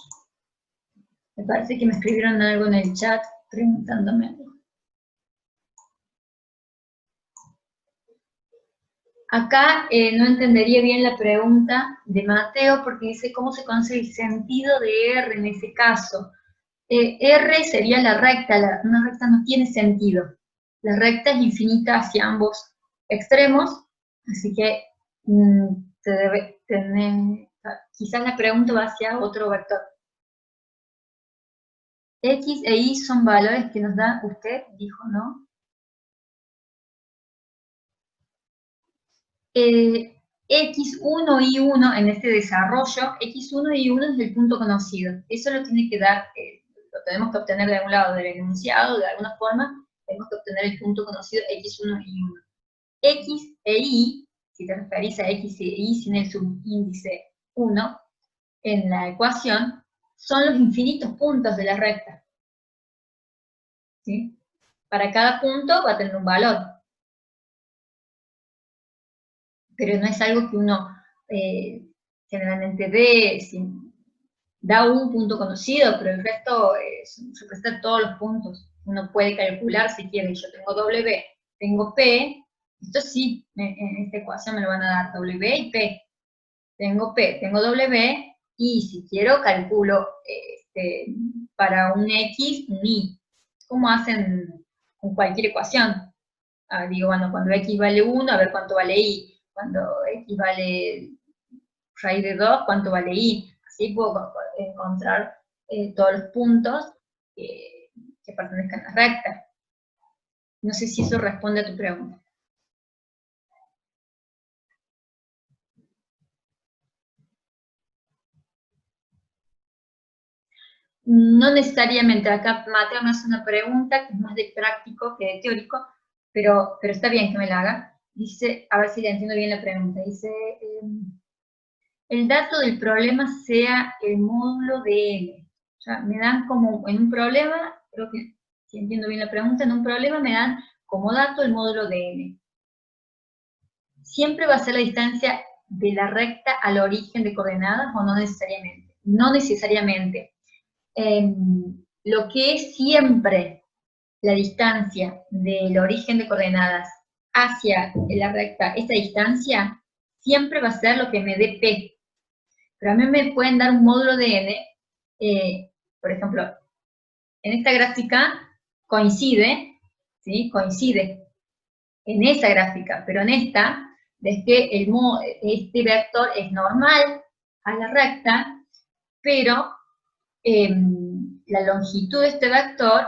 Me parece que me escribieron algo en el chat preguntándome algo. Acá no entendería bien la pregunta de Mateo porque dice cómo se conoce el sentido de R en ese caso. R sería la recta, una recta no tiene sentido. La recta es infinita hacia ambos extremos, así que se debe tener, quizás la pregunta va hacia otro vector. X e Y son valores que nos da usted, dijo, ¿no? X1 y 1 en este desarrollo, X1 y 1 es el punto conocido. Eso lo tiene que dar, lo tenemos que obtener de algún lado del enunciado, de alguna forma, tenemos que obtener el punto conocido X1 y 1. X e Y, si te referís a X e Y sin el subíndice 1, en la ecuación, son los infinitos puntos de la recta. ¿Sí? Para cada punto va a tener un valor. Pero no es algo que uno generalmente ve, da un punto conocido, pero el resto representa todos los puntos. Uno puede calcular si quiere, yo tengo W, tengo P, esto sí, en esta ecuación me lo van a dar W y P. Tengo P, tengo W, y si quiero calculo para un X, un Y. ¿Cómo hacen con cualquier ecuación? Digo, bueno, cuando X vale 1, a ver cuánto vale Y. Cuando X vale raíz de 2, ¿cuánto vale Y? Así puedo encontrar todos los puntos que pertenezcan a la recta. No sé si eso responde a tu pregunta. No necesariamente, acá Mateo me hace una pregunta que es más de práctico que de teórico, pero está bien que me la haga. Dice, a ver si le entiendo bien la pregunta, dice, el dato del problema sea el módulo de N. O sea, me dan como, en un problema, creo que si entiendo bien la pregunta, en un problema me dan como dato el módulo de N. ¿Siempre va a ser la distancia de la recta al origen de coordenadas o no necesariamente? No necesariamente. Lo que es siempre la distancia del origen de coordenadas hacia la recta, esa distancia, siempre va a ser lo que me dé P. Pero a mí me pueden dar un módulo de N, por ejemplo, en esta gráfica coincide, ¿sí? Coincide en esa gráfica, pero en esta, ves que este vector es normal a la recta, pero la longitud de este vector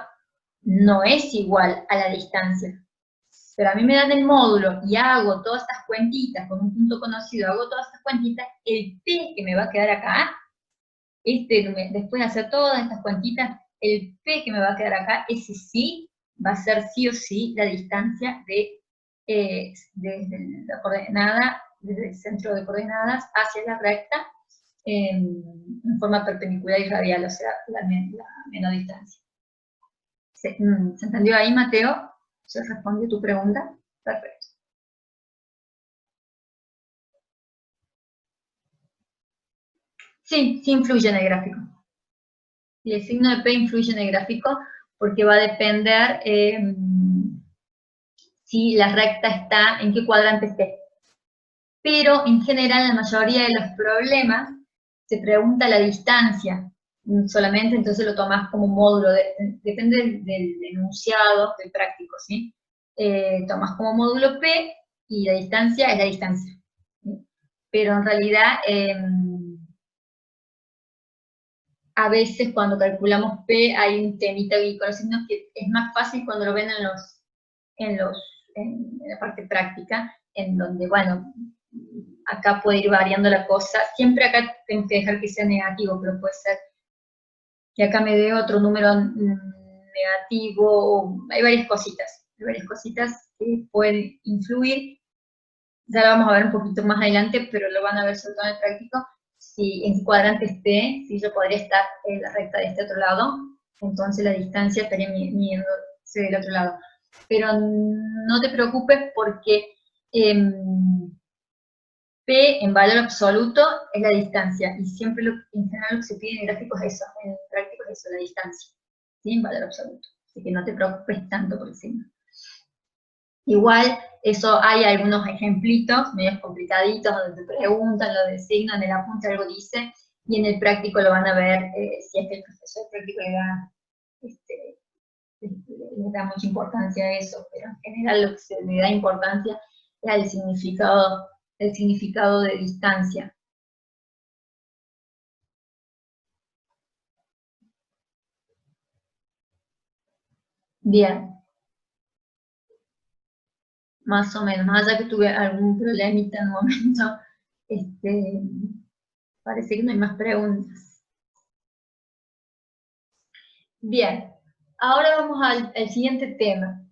no es igual a la distancia. Pero a mí me dan el módulo y hago todas estas cuentitas, con un punto conocido, hago todas estas cuentitas, el P que me va a quedar acá, después de hacer todas estas cuentitas, el P que me va a quedar acá, ese sí, va a ser sí o sí la distancia desde la coordenada, desde el centro de coordenadas hacia la recta, en forma perpendicular y radial, o sea, la menor distancia. ¿Se entendió ahí, Mateo? ¿Se respondió tu pregunta? Perfecto. Sí, sí influye en el gráfico. Y el signo de P influye en el gráfico porque va a depender si la recta está, en qué cuadrante esté. Pero en general, en la mayoría de los problemas, se pregunta la distancia solamente, entonces lo tomás como módulo, depende del enunciado, del práctico, ¿sí? Tomás como módulo P y la distancia es la distancia. ¿Sí? Pero en realidad, a veces cuando calculamos P hay un temita y con los signos que es más fácil cuando lo ven en la parte práctica, en donde, bueno, acá puede ir variando la cosa. Siempre acá tengo que dejar que sea negativo, pero puede ser que acá me dé otro número negativo, hay varias cositas. hay varias cositas que pueden influir. Ya lo vamos a ver un poquito más adelante, pero lo van a ver sobre todo en el práctico. Si en cuadrante esté, si yo podría estar en la recta de este otro lado, entonces la distancia estaría midiéndose del otro lado. Pero no te preocupes porque P en valor absoluto es la distancia, y siempre en general lo que se pide en gráficos es eso, en prácticos es eso, la distancia, ¿sí? En valor absoluto. Así que no te preocupes tanto por el signo. Igual, eso hay algunos ejemplitos medios complicaditos donde te preguntan lo del signo, en el apunte algo dice, y en el práctico lo van a ver si es que el profesor práctico le da mucha importancia a eso, pero en general lo que se le da importancia es al significado de distancia. Bien. Más o menos, más allá que tuve algún problemita en un momento, parece que no hay más preguntas. Bien, ahora vamos al siguiente tema.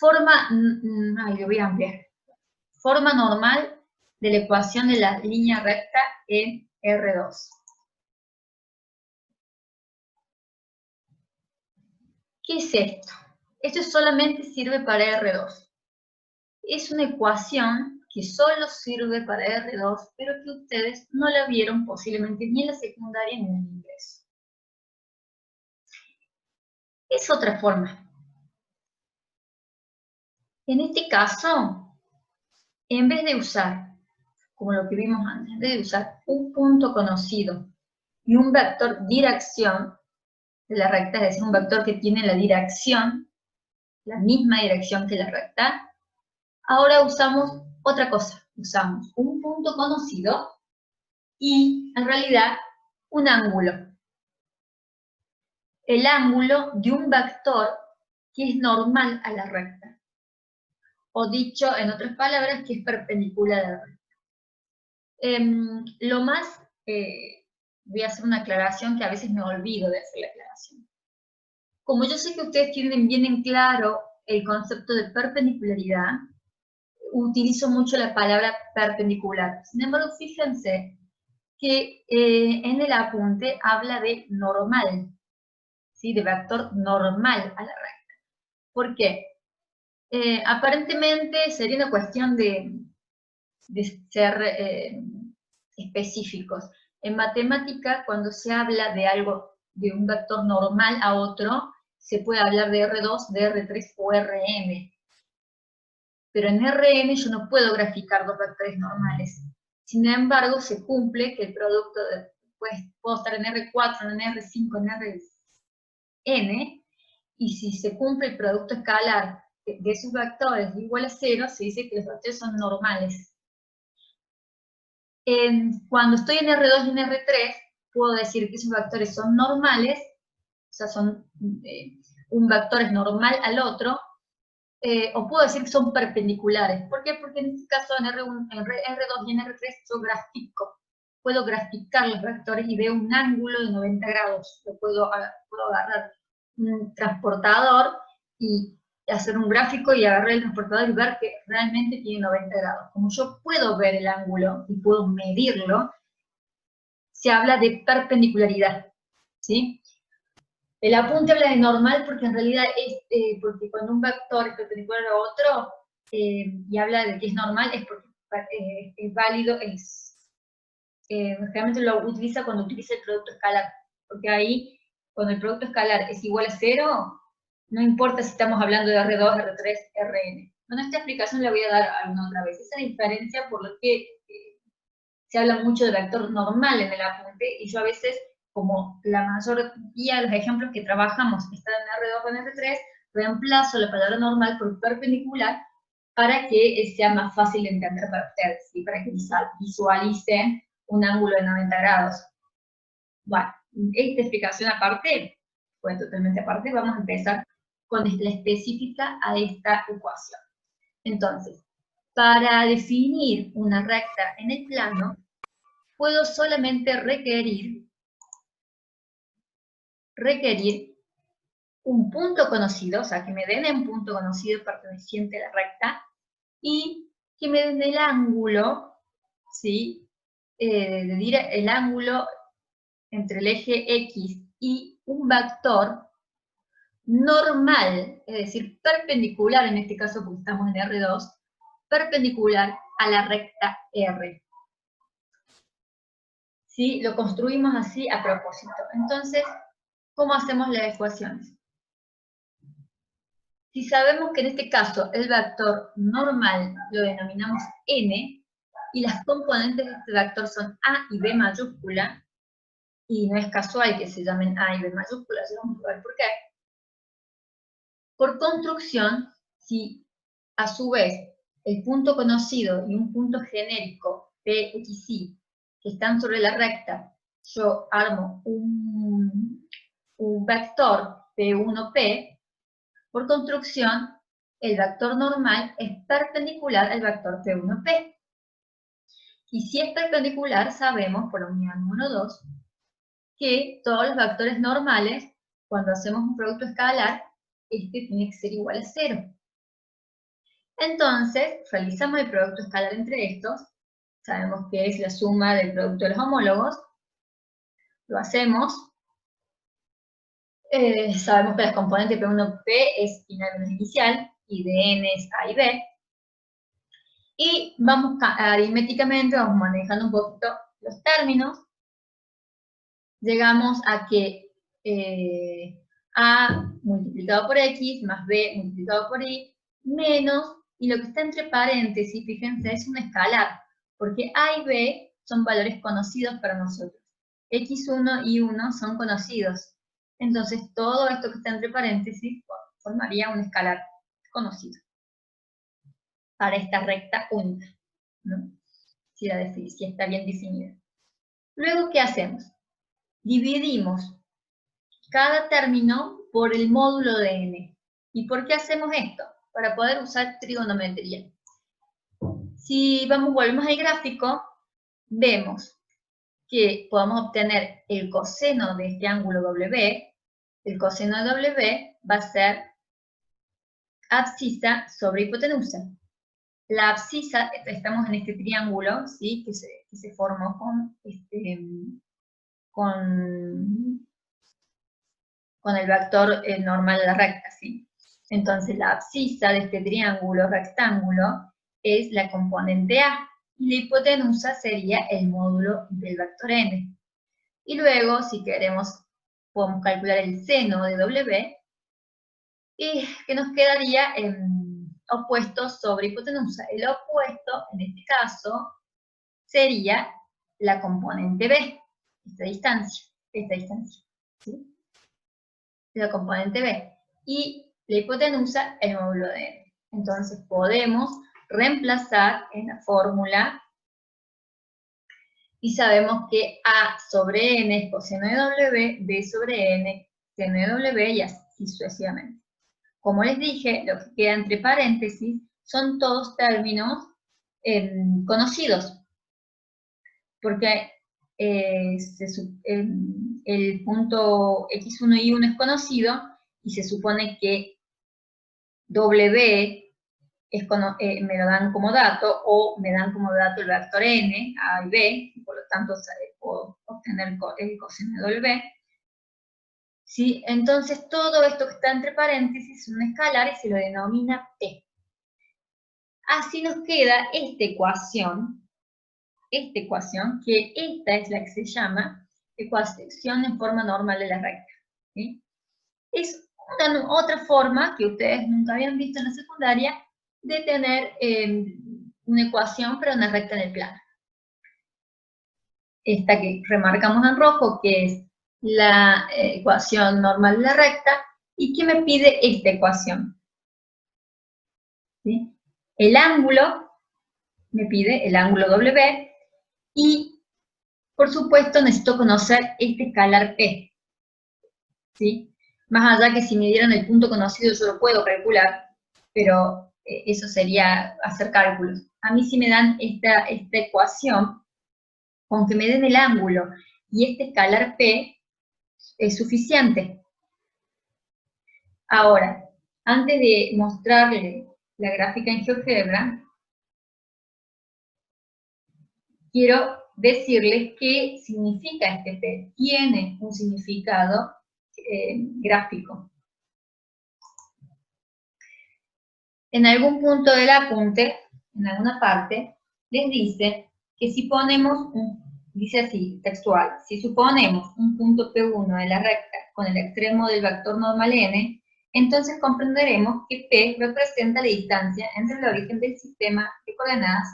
Yo voy a ampliar. Forma normal de la ecuación de la línea recta en R2. ¿Qué es esto? Esto solamente sirve para R2. Es una ecuación que solo sirve para R2, pero que ustedes no la vieron posiblemente ni en la secundaria ni en el ingreso. Es otra forma. En este caso, en vez de usar, como lo que vimos antes, en vez de usar un punto conocido y un vector dirección de la recta, es decir, un vector que tiene la dirección, la misma dirección que la recta, ahora usamos otra cosa. Usamos un punto conocido y, en realidad, un ángulo. El ángulo de un vector que es normal a la recta. O dicho en otras palabras, que es perpendicular a la recta. Voy a hacer una aclaración que a veces me olvido de hacer la aclaración. Como yo sé que ustedes tienen bien en claro el concepto de perpendicularidad, utilizo mucho la palabra perpendicular. Sin embargo, fíjense que en el apunte habla de normal, ¿sí? De vector normal a la recta. ¿Por qué? Aparentemente sería una cuestión de ser específicos. En matemática, cuando se habla de algo, de un vector normal a otro, se puede hablar de R2, de R3 o Rn. Pero en Rn yo no puedo graficar dos vectores normales. Sin embargo, se cumple que el producto, pues, puedo estar en R4, en R5, en Rn, y si se cumple el producto escalar de esos vectores igual a 0, se dice que los vectores son normales. Cuando estoy en R2 y en R3, puedo decir que esos vectores son normales, o sea, un vector es normal al otro, o puedo decir que son perpendiculares. ¿Por qué? Porque en este caso en R2 y en R3 yo puedo graficar los vectores y veo un ángulo de 90 grados. Puedo agarrar un transportador y hacer un gráfico y agarrar el transportador y ver que realmente tiene 90 grados. Como yo puedo ver el ángulo y puedo medirlo, se habla de perpendicularidad, ¿sí? El apunte habla de normal porque en realidad es porque cuando un vector es perpendicular a otro y habla de que es normal es porque es válido, generalmente lo utiliza cuando utiliza el producto escalar, porque ahí cuando el producto escalar es igual a 0, no importa si estamos hablando de R2, R3, Rn. Bueno, esta explicación la voy a dar alguna otra vez. Esa diferencia por lo que se habla mucho de vector normal en el apunte, y yo a veces, como la mayoría de los ejemplos que trabajamos están en R2 o en R3, reemplazo la palabra normal por perpendicular para que sea más fácil de entender para ustedes, y para que visualicen un ángulo de 90 grados. Bueno, esta explicación aparte, pues totalmente aparte, vamos a empezar con la específica a esta ecuación. Entonces, para definir una recta en el plano, puedo solamente requerir un punto conocido, o sea, que me den un punto conocido perteneciente a la recta, y que me den el ángulo, ¿sí? El ángulo entre el eje X y un vector normal, es decir, perpendicular, en este caso porque estamos en R2, perpendicular a la recta R. ¿Sí? Lo construimos así a propósito. Entonces, ¿cómo hacemos las ecuaciones? Si sabemos que en este caso el vector normal lo denominamos n, y las componentes de este vector son a y b mayúscula, y no es casual que se llamen a y b mayúscula, ya vamos a ver por qué. Por construcción, si a su vez el punto conocido y un punto genérico p, x, y, que están sobre la recta, yo armo un vector P1P, por construcción, el vector normal es perpendicular al vector P1P. Y si es perpendicular, sabemos, por la unidad número 2, que todos los vectores normales, cuando hacemos un producto escalar, este tiene que ser igual a 0. Entonces, realizamos el producto escalar entre estos, sabemos que es la suma del producto de los homólogos, lo hacemos, sabemos que la componente P1P es final menos inicial, y de n es A y B, y vamos aritméticamente, vamos manejando un poquito los términos, llegamos a que A multiplicado por X más B multiplicado por Y menos, y lo que está entre paréntesis, fíjense, es un escalar, porque A y B son valores conocidos para nosotros. X1 y 1 son conocidos. Entonces todo esto que está entre paréntesis formaría un escalar conocido para esta recta única, ¿no? Si está bien definida. Luego, ¿qué hacemos? Dividimos cada término por el módulo de n. ¿Y por qué hacemos esto? Para poder usar trigonometría. Si volvemos al gráfico, vemos que podemos obtener el coseno de este ángulo W. El coseno de W va a ser abscisa sobre hipotenusa. La abscisa, estamos en este triángulo, ¿sí? que se formó con el vector normal de la recta, ¿sí? Entonces la abscisa de este triángulo rectángulo es la componente A, y la hipotenusa sería el módulo del vector n. Y luego, si queremos, podemos calcular el seno de W, y que nos quedaría opuesto sobre hipotenusa. El opuesto, en este caso, sería la componente B, esta distancia, ¿sí? La componente B, y la hipotenusa, el módulo de n. Entonces podemos reemplazar en la fórmula, y sabemos que A sobre n es coseno de W, B sobre n, seno de W, y así sucesivamente. Como les dije, lo que queda entre paréntesis son todos términos conocidos, porque el punto x1 y 1 es conocido, y se supone que W me lo dan como dato, o me dan como dato el vector n, A y B, y por lo tanto puedo obtener el coseno de W. ¿Sí? Entonces todo esto que está entre paréntesis es un escalar y se lo denomina P. Así nos queda esta ecuación, que esta es la que se llama ecuación en forma normal de la recta. ¿Sí? Es otra forma que ustedes nunca habían visto en la secundaria de tener una ecuación para una recta en el plano. Esta que remarcamos en rojo, que es la ecuación normal de la recta, y que me pide esta ecuación. ¿Sí? El ángulo, me pide el ángulo W, y por supuesto necesito conocer este escalar P. ¿Sí? Más allá que si me dieran el punto conocido yo lo puedo calcular, pero eso sería hacer cálculos. A mí si me dan esta ecuación, con que me den el ángulo y este escalar P, es suficiente. Ahora, antes de mostrarle la gráfica en GeoGebra, quiero decirles qué significa este P. Tiene un significado gráfico. En algún punto del apunte, en alguna parte, les dice que si ponemos, dice así, textual, si suponemos un punto P1 de la recta con el extremo del vector normal n, entonces comprenderemos que P representa la distancia entre el origen del sistema de coordenadas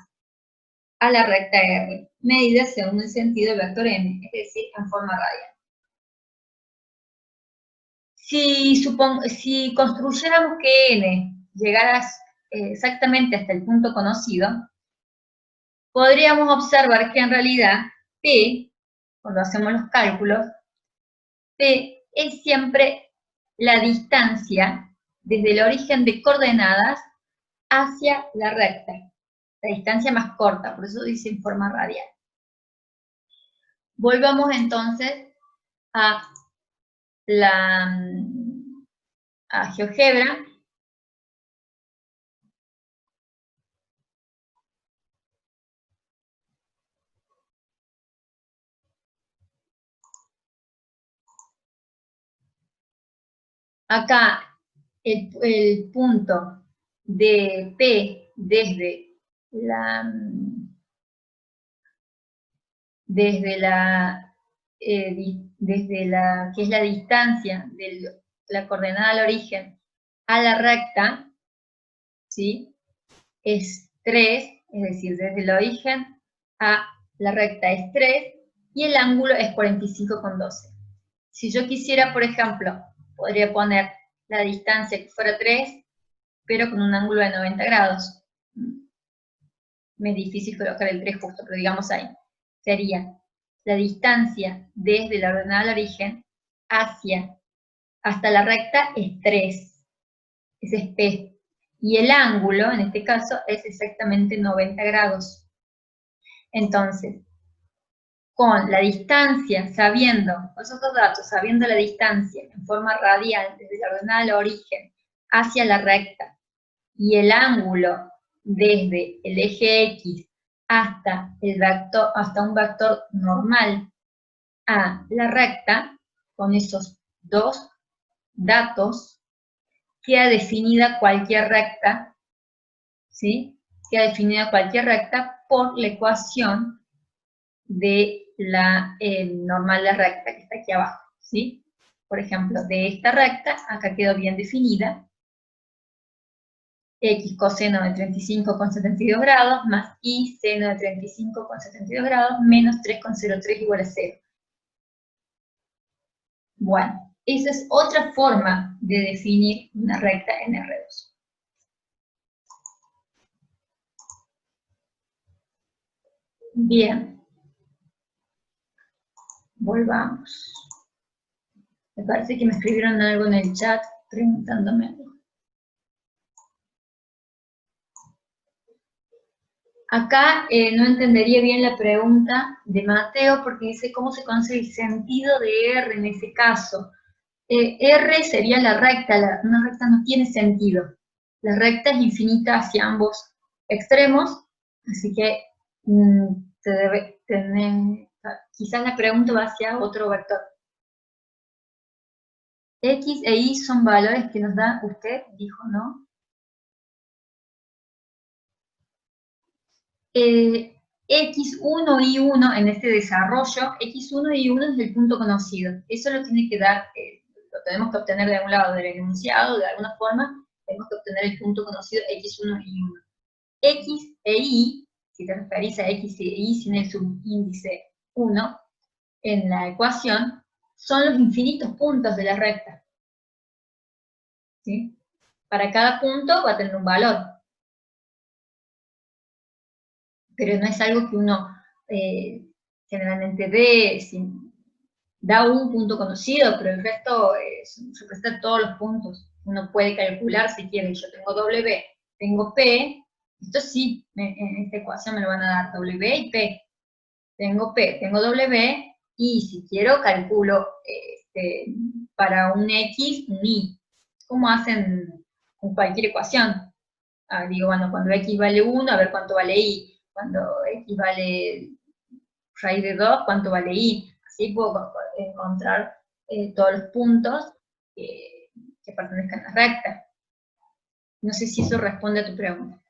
a la recta R, medida según el sentido del vector n, es decir, en forma radial. Si construyéramos que n llegara exactamente hasta el punto conocido, podríamos observar que en realidad P, cuando hacemos los cálculos, P es siempre la distancia desde el origen de coordenadas hacia la recta, la distancia más corta, por eso dice en forma radial. Volvamos entonces a GeoGebra. Acá el punto de P desde la que es la distancia de la coordenada al origen a la recta, ¿sí? Es 3, es decir, desde el origen a la recta es 3, y el ángulo es 45,12. Si yo quisiera, por ejemplo, podría poner la distancia que fuera 3, pero con un ángulo de 90 grados. Me es difícil colocar el 3 justo, pero digamos ahí. Sería la distancia desde la coordenada al origen hasta la recta es 3. Ese es P. Y el ángulo, en este caso, es exactamente 90 grados. Entonces, con la distancia, sabiendo, esos dos datos, sabiendo la distancia en forma radial desde la coordenada al origen hacia la recta, y el ángulo desde el eje X hasta un vector normal a la recta, con esos dos datos, queda definida cualquier recta, ¿sí? Queda definida cualquier recta por la ecuación de la normal de recta que está aquí abajo, ¿sí? Por ejemplo, de esta recta, acá quedó bien definida, X coseno de 35,72 grados más Y seno de 35,72 grados menos 3,03 igual a 0. Bueno, esa es otra forma de definir una recta en R2. Bien. Volvamos. Me parece que me escribieron algo en el chat preguntándome algo. Acá no entendería bien la pregunta de Mateo porque dice cómo se conoce el sentido de R en ese caso. R sería la recta, una recta no tiene sentido. La recta es infinita hacia ambos extremos, así que se debe tener, quizás la pregunta va hacia otro vector. X e Y son valores que nos da usted, dijo, ¿no? X1 y 1 en este desarrollo, X1 y 1 es el punto conocido. Eso lo tiene que dar, lo tenemos que obtener de algún lado del enunciado, de alguna forma, tenemos que obtener el punto conocido X1 y 1. X e Y, si te referís a X e Y sin el subíndice 1, en la ecuación, son los infinitos puntos de la recta. ¿Sí? Para cada punto va a tener un valor. Pero no es algo que uno generalmente ve, da un punto conocido, pero el resto representa todos los puntos. Uno puede calcular si quiere, yo tengo W, tengo P, esto sí, en esta ecuación me lo van a dar W y P. Tengo P, tengo W, y si quiero calculo para un X, un Y. como hacen con cualquier ecuación. Digo, bueno, cuando x vale 1, a ver cuánto vale y. Cuando x vale raíz de 2, cuánto vale y. Así puedo encontrar todos los puntos que pertenezcan a la recta. No sé si eso responde a tu pregunta.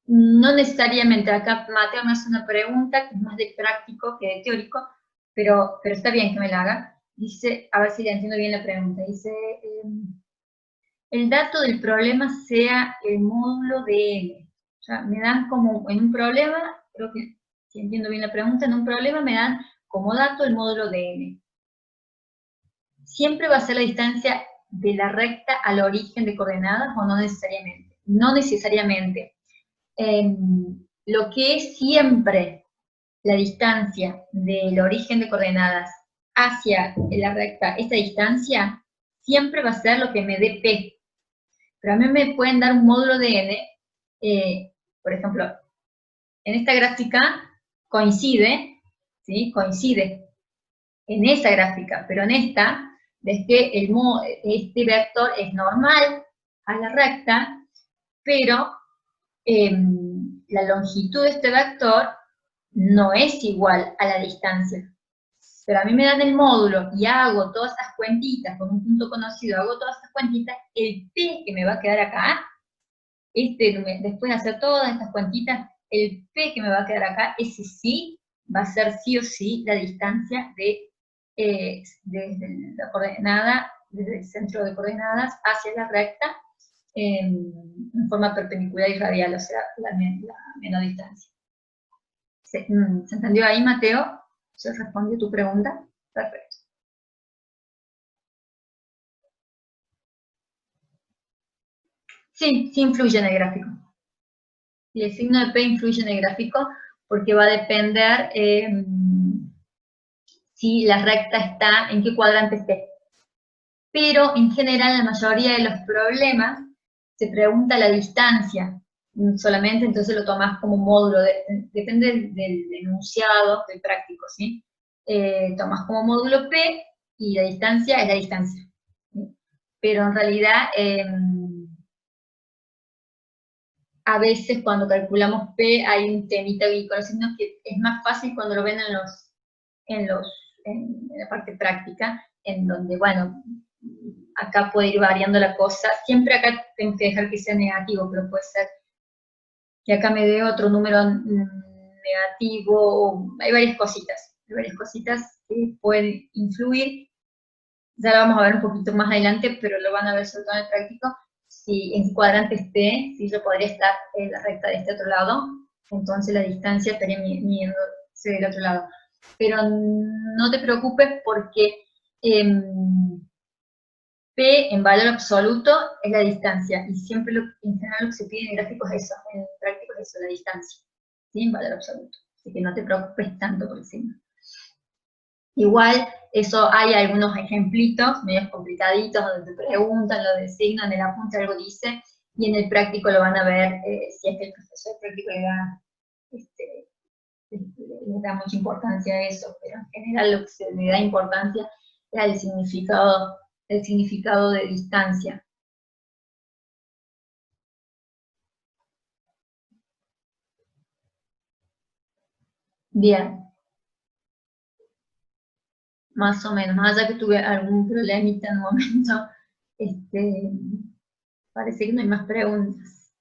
No necesariamente, acá Mateo me hace una pregunta que es más de práctico que de teórico, pero está bien que me la haga. Dice, a ver si le entiendo bien la pregunta, dice, el dato del problema sea el módulo de N. O sea, me dan como en un problema, creo que si entiendo bien la pregunta, en un problema me dan como dato el módulo de N. ¿Siempre va a ser la distancia de la recta al origen de coordenadas o no necesariamente? No necesariamente. Lo que es siempre la distancia del origen de coordenadas hacia la recta, esta distancia, siempre va a ser lo que me dé P. Pero a mí me pueden dar un módulo de N, por ejemplo, en esta gráfica coincide, ¿sí? Coincide en esa gráfica, pero en esta, ves que este vector es normal a la recta, pero la longitud de este vector no es igual a la distancia. Pero a mí me dan el módulo y hago todas esas cuentitas, con un punto conocido, hago todas esas cuentitas, el P que me va a quedar acá, después de hacer todas estas cuentitas, el P que me va a quedar acá, ese sí, va a ser sí o sí la distancia desde la coordenada, desde el centro de coordenadas hacia la recta, en forma perpendicular y radial, o sea, la menor distancia. ¿Se entendió ahí, Mateo? ¿Se respondió tu pregunta? Perfecto. Sí, sí influye en el gráfico. Y el signo de P influye en el gráfico porque va a depender si la recta está, en qué cuadrante esté. Pero en general, la mayoría de los problemas se pregunta la distancia solamente, entonces lo tomás como módulo, depende del enunciado, del práctico, ¿sí? Tomás como módulo P y la distancia es la distancia. ¿Sí? Pero en realidad, a veces cuando calculamos P hay un temita aquí con los signos que es más fácil cuando lo ven en la parte práctica, en donde, bueno, acá puede ir variando la cosa. Siempre acá tengo que dejar que sea negativo, pero puede ser que acá me dé otro número negativo. Hay varias cositas que pueden influir. Ya lo vamos a ver un poquito más adelante, pero lo van a ver sobre todo en el práctico. Si en qué cuadrante esté, si yo podría estar en la recta de este otro lado, entonces la distancia estaría midiéndose del otro lado. Pero no te preocupes porque P en valor absoluto es la distancia, y siempre en general lo que se pide en el gráfico es eso, en el práctico es eso, la distancia, ¿sí? En valor absoluto. Así que no te preocupes tanto por el signo. Igual, eso hay algunos ejemplitos, medios complicaditos, donde te preguntan lo del signo, en el apunte algo dice, y en el práctico lo van a ver, si es que el profesor práctico le da mucha importancia a eso, pero en general lo que se le da importancia es al significado de distancia. Bien. Más o menos, más allá que tuve algún problemita en un momento, parece que no hay más preguntas.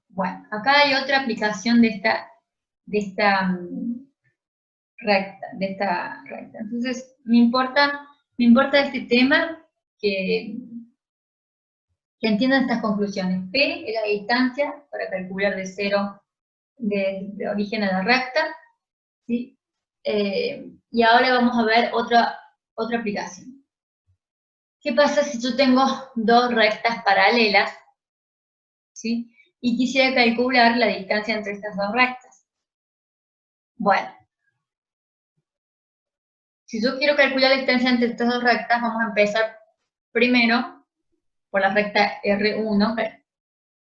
Bueno, acá hay otra aplicación de esta recta, Entonces, me importa este tema que entiendan estas conclusiones. P es la distancia para calcular de cero de origen a la recta, ¿sí? Y ahora vamos a ver otra aplicación. ¿Qué pasa si yo tengo dos rectas paralelas, ¿sí? Y quisiera calcular la distancia entre estas dos rectas? Bueno, si yo quiero calcular la distancia entre estas dos rectas, vamos a empezar primero por la recta R1.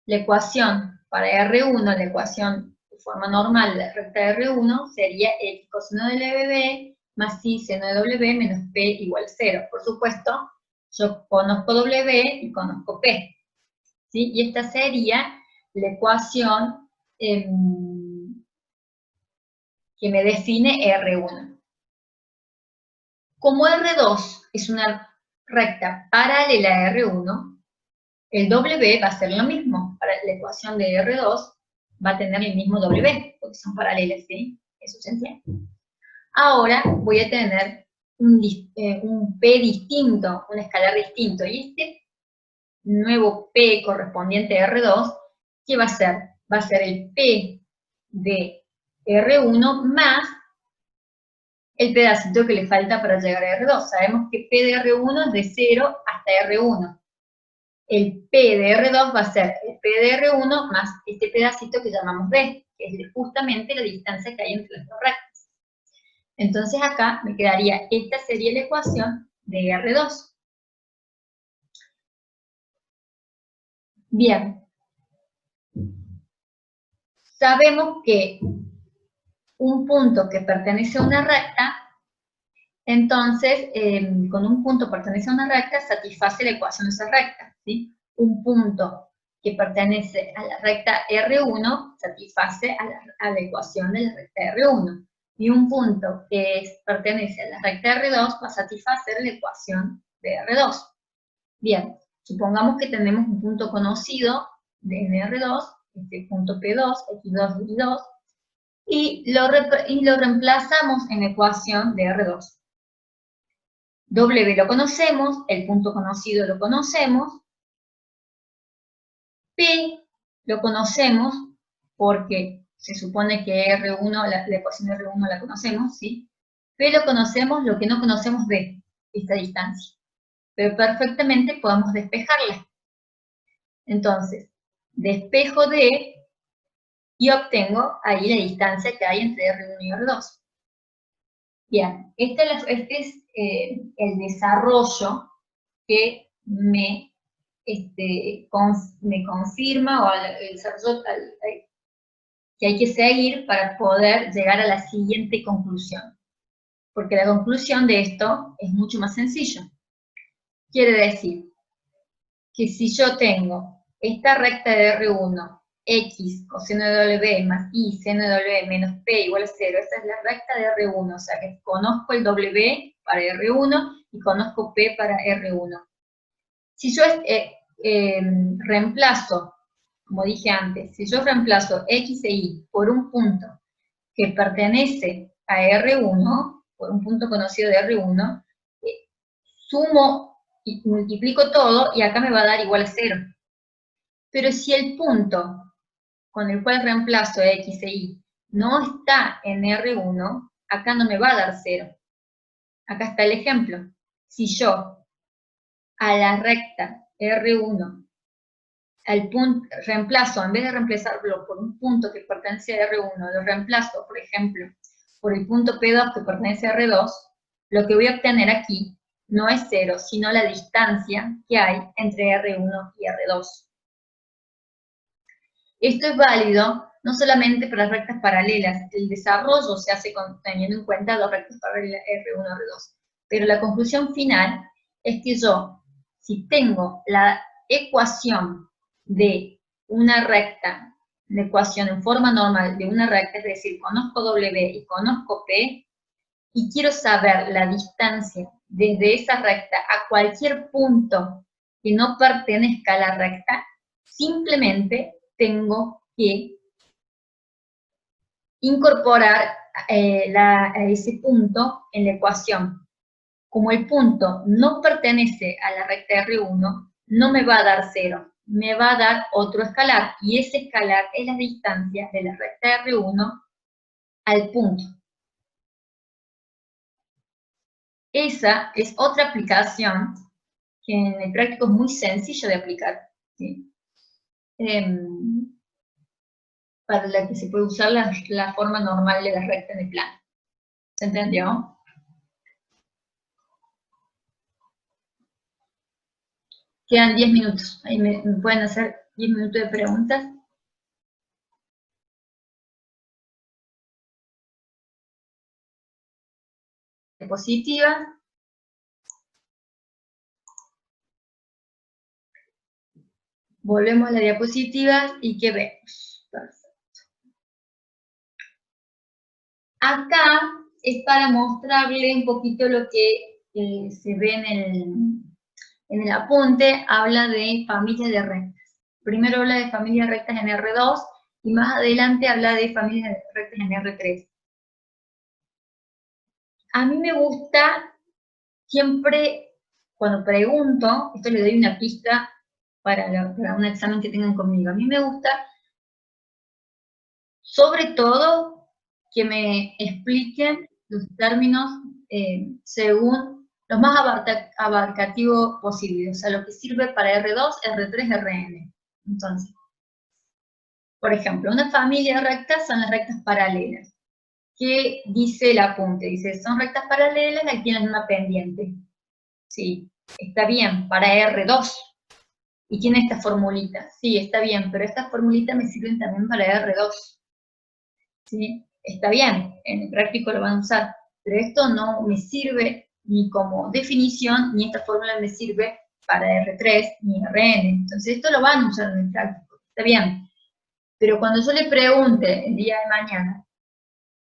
La ecuación para R1, la ecuación forma normal de la recta de R1 sería X coseno de B más Y seno de W menos P igual 0. Por supuesto, yo conozco W y conozco P, ¿sí? Y esta sería la ecuación que me define R1. Como R2 es una recta paralela a R1, el W va a ser lo mismo. Para la ecuación de R2 va a tener el mismo W, porque son paralelas, ¿sí? Eso se entiende. Ahora voy a tener un P distinto, un escalar distinto, y este nuevo P correspondiente a R2, ¿qué va a ser? Va a ser el P de R1 más el pedacito que le falta para llegar a R2. Sabemos que P de R1 es de 0 hasta R1. El P de R2 va a ser el P de R1 más este pedacito que llamamos D, que es justamente la distancia que hay entre las dos rectas. Entonces acá me quedaría, esta sería la ecuación de R2. Bien. Sabemos que un punto que pertenece a una recta, entonces, con un punto pertenece a una recta, satisface la ecuación de esa recta, ¿sí? Un punto que pertenece a la recta R1 satisface a la ecuación de la recta R1. Y un punto que pertenece a la recta R2 va a satisfacer la ecuación de R2. Bien, supongamos que tenemos un punto conocido en R2, este punto P2, X2, Y2, y lo reemplazamos en la ecuación de R2. W lo conocemos, el punto conocido lo conocemos, P lo conocemos porque se supone que R1, la ecuación de R1 la conocemos, ¿sí? P lo conocemos, lo que no conocemos D, esta distancia. Pero perfectamente podemos despejarla. Entonces, despejo D y obtengo ahí la distancia que hay entre R1 y R2. Bien, este es el desarrollo que me confirma, o el desarrollo que hay que seguir para poder llegar a la siguiente conclusión. Porque la conclusión de esto es mucho más sencillo. Quiere decir que si yo tengo esta recta de R1, X coseno de W más Y seno de W menos P igual a 0, esa es la recta de R1, o sea que conozco el W para R1 y conozco P para R1. Si yo reemplazo, como dije antes, si yo reemplazo X e Y por un punto que pertenece a R1, por un punto conocido de R1, sumo y multiplico todo y acá me va a dar igual a 0. Pero si el punto con el cual reemplazo X e Y no está en R1, acá no me va a dar 0. Acá está el ejemplo. Si yo a la recta R1, al punto, reemplazo, en vez de reemplazarlo por un punto que pertenece a R1, lo reemplazo, por ejemplo, por el punto P2 que pertenece a R2, lo que voy a obtener aquí no es 0, sino la distancia que hay entre R1 y R2. Esto es válido no solamente para las rectas paralelas, el desarrollo se hace teniendo en cuenta dos rectas paralelas R1 y R2, pero la conclusión final es que yo, si tengo la ecuación de una recta, la ecuación en forma normal de una recta, es decir, conozco W y conozco P, y quiero saber la distancia desde esa recta a cualquier punto que no pertenezca a la recta, simplemente tengo que incorporar ese punto en la ecuación. Como el punto no pertenece a la recta R1, no me va a dar 0, me va a dar otro escalar, y ese escalar es la distancia de la recta R1 al punto. Esa es otra aplicación que en el práctico es muy sencillo de aplicar, ¿sí? Para la que se puede usar la forma normal de la recta de plano. ¿Se entendió? Quedan 10 minutos. Ahí me pueden hacer 10 minutos de preguntas. diapositiva. Volvemos a la diapositiva y ¿qué vemos? Perfecto. Acá es para mostrarle un poquito lo que se ve en el apunte, habla de familias de rectas. Primero habla de familias rectas en R2 y más adelante habla de familias rectas en R3. A mí me gusta siempre, cuando pregunto, esto le doy una pista para un examen que tengan conmigo, a mí me gusta, sobre todo, que me expliquen los términos según lo más abarcativo posible, o sea, lo que sirve para R2, R3, Rn. Entonces, por ejemplo, una familia de rectas son las rectas paralelas. ¿Qué dice el apunte? Dice, son rectas paralelas, aquí tienen una pendiente. Sí, está bien, para R2. Y tiene esta formulita. Sí, está bien, pero estas formulitas me sirven también para R2. ¿Sí? Está bien, en el práctico lo van a usar, pero esto no me sirve ni como definición, ni esta fórmula me sirve para R3 ni Rn. Entonces esto lo van a usar en el práctico, está bien. Pero cuando yo le pregunte el día de mañana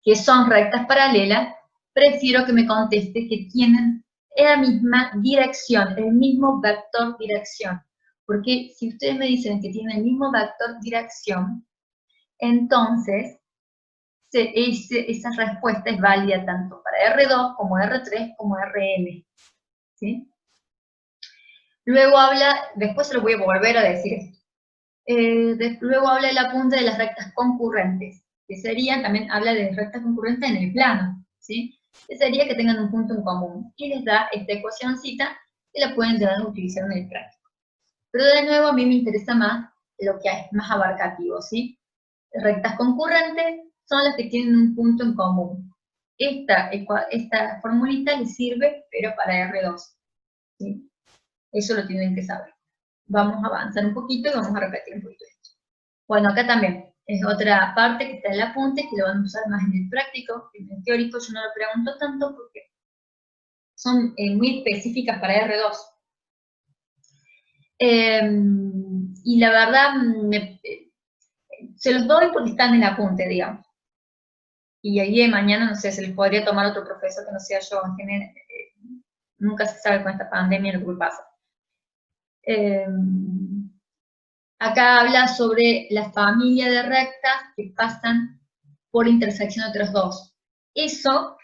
qué son rectas paralelas, prefiero que me conteste que tienen la misma dirección, el mismo vector dirección. Porque si ustedes me dicen que tienen el mismo vector dirección, entonces esa respuesta es válida tanto para R2 como R3 como Rn. ¿Sí? Luego habla, después se lo voy a volver a decir esto. Luego habla el apunte de las rectas concurrentes, que sería, también habla de rectas concurrentes en el plano, ¿sí? Que sería que tengan un punto en común. Y les da esta ecuacióncita que la pueden llegar a utilizar en el práctico. Pero de nuevo a mí me interesa más lo que es más abarcativo, ¿sí? Rectas concurrentes son las que tienen un punto en común. Esta formulita les sirve, pero para R2, ¿sí? Eso lo tienen que saber. Vamos a avanzar un poquito y vamos a repetir un poquito esto. Bueno, acá también es otra parte que está en el apunte, que lo van a usar más en el práctico. En el teórico yo no lo pregunto tanto porque son muy específicas para R2. Y la verdad, se los doy porque están en el apunte, digamos. Y ahí de mañana, no sé, se les podría tomar otro profesor que no sea yo. En general, nunca se sabe con esta pandemia lo que pasa. Acá habla sobre la familia de rectas que pasan por intersección de otros dos. Eso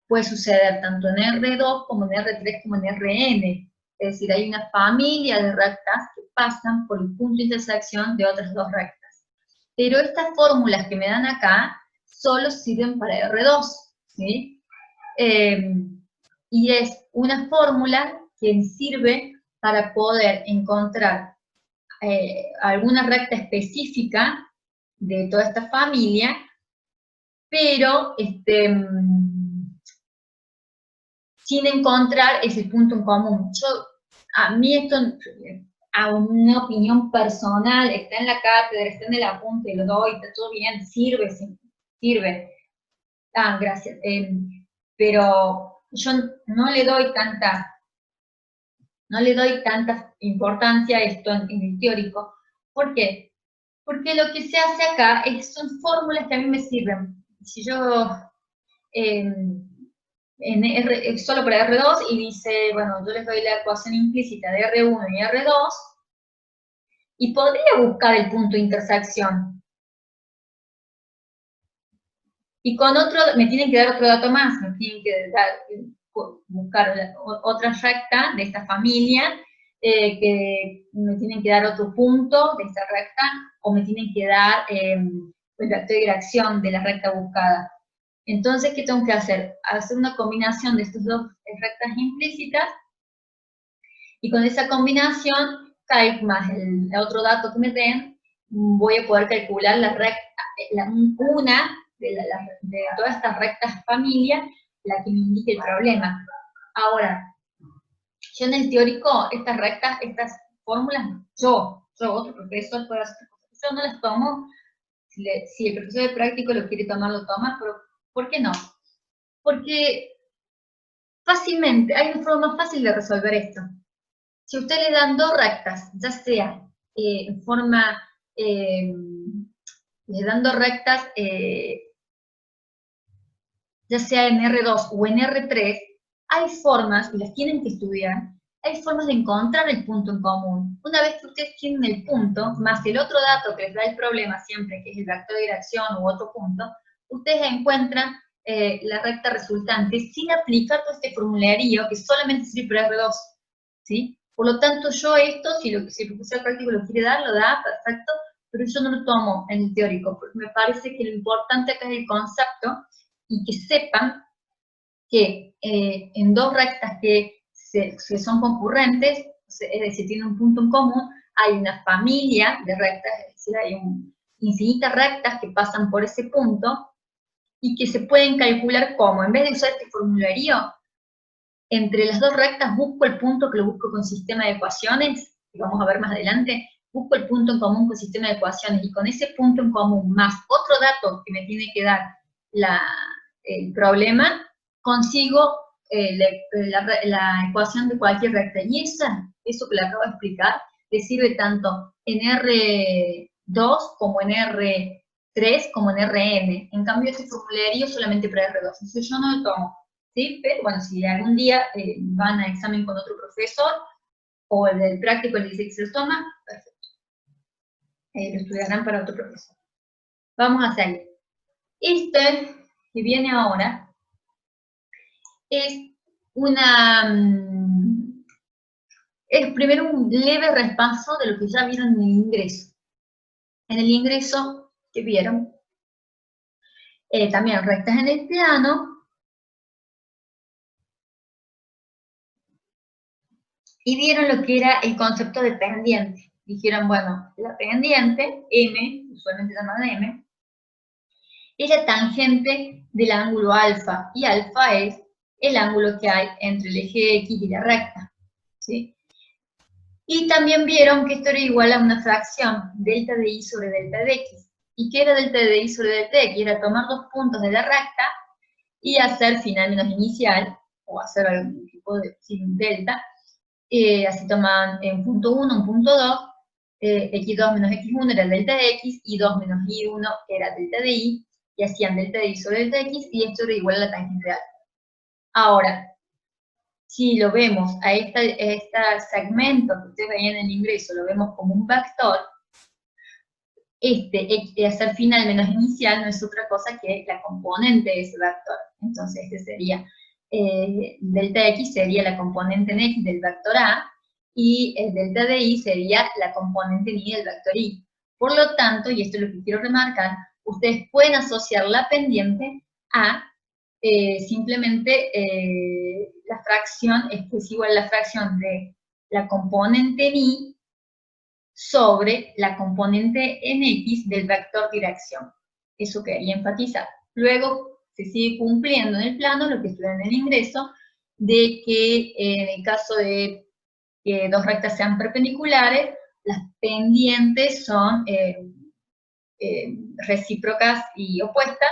puede suceder tanto en R2 como en R3 como en Rn. Es decir, hay una familia de rectas que pasan por el punto de intersección de otras dos rectas. Pero estas fórmulas que me dan acá solo sirven para R2, ¿sí? Y es una fórmula que sirve para poder encontrar alguna recta específica de toda esta familia, pero sin encontrar ese punto en común. A mí esto, a una opinión personal, está en la cátedra, está en el apunte, lo doy, está todo bien, sirve, sirve. Ah, gracias. Pero yo no le doy tanta importancia a esto en el teórico. ¿Por qué? Porque lo que se hace acá son fórmulas que a mí me sirven. Si yo solo para R2 y dice, bueno, yo les doy la ecuación implícita de R1 y R2 y podría buscar el punto de intersección. Y con otro, me tienen que dar otro dato más, me tienen que buscar otra recta de esta familia, que me tienen que dar otro punto de esta recta, o me tienen que dar el vector de dirección de la recta buscada. Entonces, ¿qué tengo que hacer? Hacer una combinación de estas dos rectas implícitas, y con esa combinación, más el otro dato que me den, voy a poder calcular la recta, una de todas estas rectas familias, la que me indique el problema. Ahora, yo en el teórico, estas rectas, estas fórmulas, otro profesor puede hacer cosas. Yo no las tomo, si el profesor de práctico lo quiere tomar, lo toma, pero ¿por qué no? Porque Fácilmente, hay una forma más fácil de resolver esto. Si usted le dan dos rectas, ya sea en forma, le dan dos rectas, ya sea en R2 o en R3, hay formas, y las tienen que estudiar, hay formas de encontrar el punto en común. Una vez que ustedes tienen el punto, más el otro dato que les da el problema siempre, que es el vector de dirección u otro punto, ustedes encuentran la recta resultante sin aplicar todo este formulario que solamente sirve para R2, ¿sí? Por lo tanto, yo esto, si el profesor práctico lo quiere dar, lo da, perfecto, pero yo no lo tomo en el teórico, porque me parece que lo importante acá es el concepto, y que sepan que en dos rectas que son concurrentes, es decir, tienen un punto en común, hay una familia de rectas, es decir, hay infinitas rectas que pasan por ese punto, y que se pueden calcular como, en vez de usar este formulario, entre las dos rectas busco el punto que lo busco con sistema de ecuaciones, que vamos a ver más adelante, busco el punto en común con sistema de ecuaciones, y con ese punto en común, más otro dato que me tiene que dar el problema, consigo la ecuación de cualquier recta. Y eso que le acabo de explicar, le sirve tanto en R2 como en R3 como en Rn. En cambio, este formulario solamente para R2. Entonces yo no lo tomo. ¿Sí? Pero bueno, si algún día van a examen con otro profesor, o el del práctico les dice que se lo toma, perfecto. Lo estudiarán para otro profesor. Vamos a seguir. Este que viene ahora es es primero un leve repaso de lo que ya vieron en el ingreso. En el ingreso que vieron, también rectas en el plano, y vieron lo que era el concepto de pendiente. Dijeron, bueno, la pendiente, M, usualmente llamada M, es la tangente del ángulo alfa, y alfa es el ángulo que hay entre el eje X y la recta, ¿sí? Y también vieron que esto era igual a una fracción, delta de y sobre delta de x. ¿Y qué era delta de y sobre delta de x? Era tomar dos puntos de la recta y hacer final menos inicial, o hacer algún tipo de delta. Así toman en punto 1, en punto 2, x2 menos x1 era delta de x, y 2 menos y1 era delta de y hacían delta de y sobre delta de x, y esto era igual a la tangente de alfa. Ahora, si lo vemos a este segmento que ustedes veían en el ingreso, lo vemos como un vector, hacer final menos inicial no es otra cosa que la componente de ese vector. Entonces, este sería, delta x sería la componente en x del vector A, y el delta de y sería la componente en y del vector y. Por lo tanto, y esto es lo que quiero remarcar, ustedes pueden asociar la pendiente a simplemente la fracción es igual a la fracción de la componente en y sobre la componente en x del vector dirección. Eso quería enfatizar. Luego se sigue cumpliendo en el plano lo que estudian en el ingreso, de que en el caso de que dos rectas sean perpendiculares, las pendientes son recíprocas y opuestas,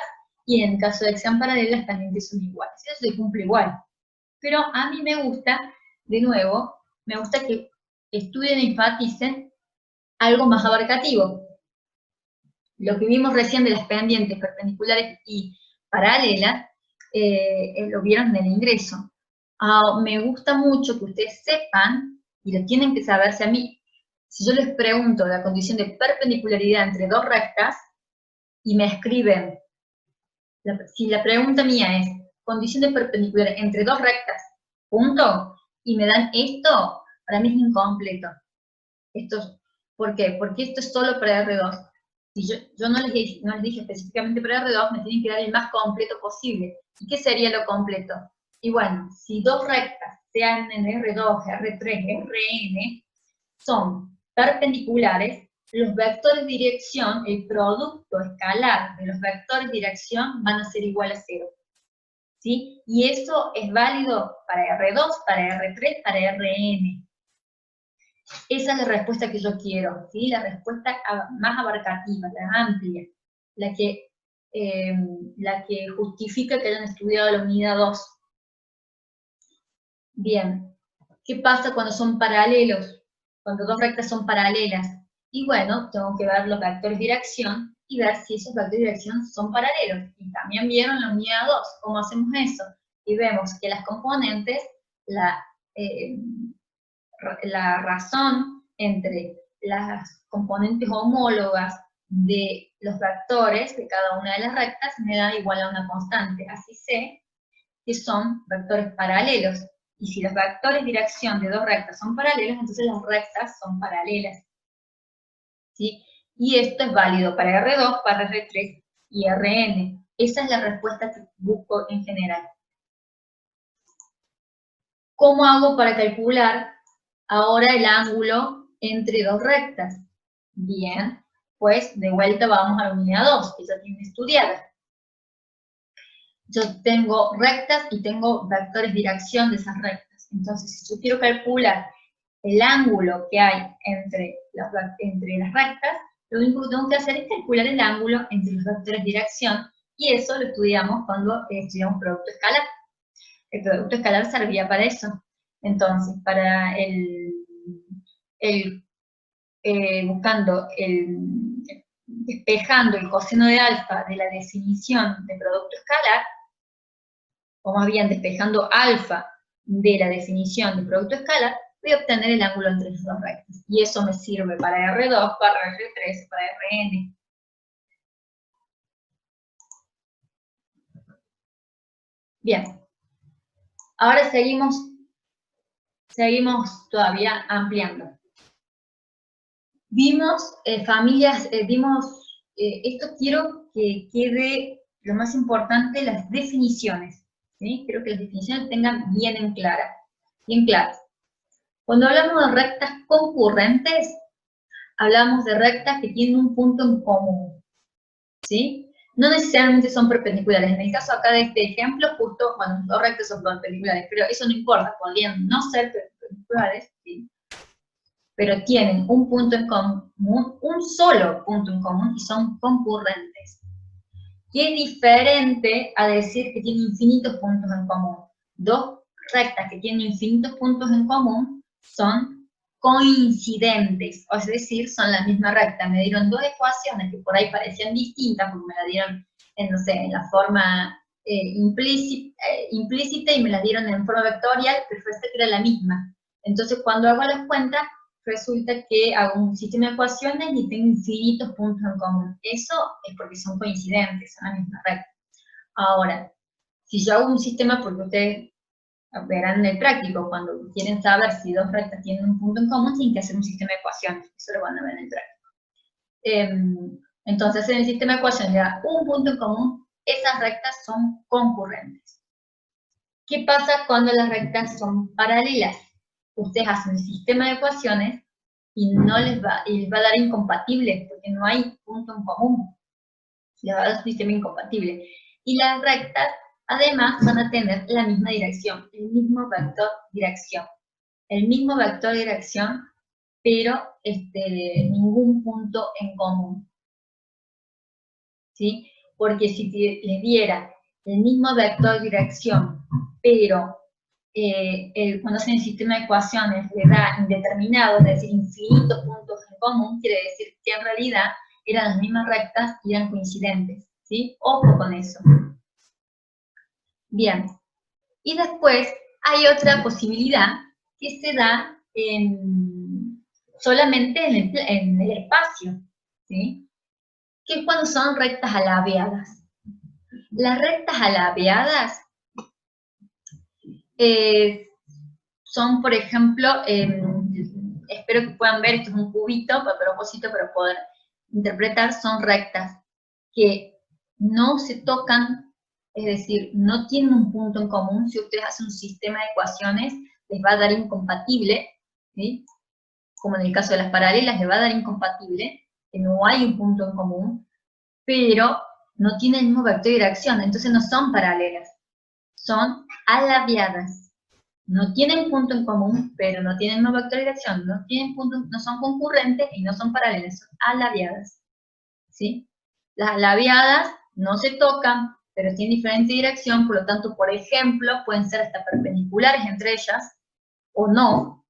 y en el caso de que sean paralelas, las pendientes son iguales. Eso se cumple igual. Pero a mí me gusta, de nuevo, me gusta que estudien y enfaticen algo más abarcativo. Lo que vimos recién de las pendientes perpendiculares y paralelas, lo vieron en el ingreso. Me gusta mucho que ustedes sepan, y lo tienen que saber, si yo les pregunto la condición de perpendicularidad entre dos rectas, y me escriben, si la pregunta mía es, condición de perpendicular entre dos rectas, punto, y me dan esto, para mí es incompleto. ¿Por qué? Porque esto es solo para R2. Si yo no les dije específicamente para R2, me tienen que dar el más completo posible. ¿Y qué sería lo completo? Y bueno, si dos rectas, sean en R2, R3, Rn, son perpendiculares, los vectores de dirección, el producto escalar de los vectores de dirección van a ser igual a 0. ¿Sí? Y eso es válido para R2, para R3, para Rn. Esa es la respuesta que yo quiero, ¿sí? La respuesta más abarcativa, la amplia, la que justifica que hayan estudiado la unidad 2. Bien, ¿qué pasa cuando son paralelos? Cuando dos rectas son paralelas. Y bueno, tengo que ver los vectores de dirección y ver si esos vectores de dirección son paralelos. Y también vieron la unidad 2, ¿cómo hacemos eso? Y vemos que las componentes, la razón entre las componentes homólogas de los vectores de cada una de las rectas me da igual a una constante. Así sé que son vectores paralelos. Y si los vectores de dirección de dos rectas son paralelos, entonces las rectas son paralelas. ¿Sí? Y esto es válido para R2, para R3 y Rn. Esa es la respuesta que busco en general. ¿Cómo hago para calcular ahora el ángulo entre dos rectas? Bien, pues de vuelta vamos a la unidad 2, que ya tiene estudiada. Yo tengo rectas y tengo vectores de dirección de esas rectas. Entonces, si yo quiero calcular el ángulo que hay entre las rectas, lo único que tengo que hacer es calcular el ángulo entre los vectores de dirección, y eso lo estudiamos cuando estudiamos producto escalar. El producto escalar servía para eso. Entonces, para despejando el coseno de alfa de la definición de producto escalar, o más bien despejando alfa de la definición de producto escalar, voy a obtener el ángulo entre las dos rectas. Y eso me sirve para R2, para R3, para Rn. Bien. Ahora seguimos todavía ampliando. Vimos familias, esto quiero que quede lo más importante, las definiciones. ¿Sí? Quiero que las definiciones tengan bien claras. Cuando hablamos de rectas concurrentes, hablamos de rectas que tienen un punto en común, ¿sí? No necesariamente son perpendiculares. En el caso acá de este ejemplo, justo, bueno, dos rectas son perpendiculares, pero eso no importa, podrían no ser perpendiculares, ¿sí? Pero tienen un punto en común, un solo punto en común, y son concurrentes. ¿Qué es diferente a decir que tienen infinitos puntos en común? Dos rectas que tienen infinitos puntos en común son coincidentes, es decir, son la misma recta. Me dieron dos ecuaciones que por ahí parecían distintas, porque me la dieron en la forma implícita y me las dieron en forma vectorial, pero resulta que era la misma. Entonces, cuando hago las cuentas, resulta que hago un sistema de ecuaciones y tengo infinitos puntos en común. Eso es porque son coincidentes, son la misma recta. Ahora, si yo hago un sistema, porque ustedes verán en el práctico, cuando quieren saber si dos rectas tienen un punto en común, tienen que hacer un sistema de ecuaciones. Eso lo van a ver en el práctico. Entonces, en el sistema de ecuaciones le da un punto en común, esas rectas son concurrentes. ¿Qué pasa cuando las rectas son paralelas? Ustedes hacen un sistema de ecuaciones y les va a dar incompatible, porque no hay punto en común. Les va a dar un sistema incompatible. Y las rectas, además, van a tener la misma dirección, el mismo vector dirección. El mismo vector dirección, pero ningún punto en común. ¿Sí? Porque si les diera el mismo vector dirección, pero cuando hacen el sistema de ecuaciones le da indeterminado, es decir, infinitos puntos en común, quiere decir que en realidad eran las mismas rectas y eran coincidentes, ¿sí? Ojo con eso. Bien. Y después hay otra posibilidad que se da solamente en el espacio, ¿sí? Que es cuando son rectas alabeadas. Las rectas alabeadas son, por ejemplo, espero que puedan ver, esto es un cubito, a propósito, para poder interpretar, son rectas que no se tocan, es decir, no tienen un punto en común. Si ustedes hacen un sistema de ecuaciones, les va a dar incompatible, ¿sí? Como en el caso de las paralelas, les va a dar incompatible, que no hay un punto en común, pero no tienen el mismo vector de dirección, entonces no son paralelas, son alabeadas. No tienen punto en común, pero no tienen el mismo vector de dirección, no son concurrentes y no son paralelas, son alabeadas. ¿Sí? Las alabeadas no se tocan, pero tienen diferente dirección, por lo tanto, por ejemplo, pueden ser hasta perpendiculares entre ellas, o no,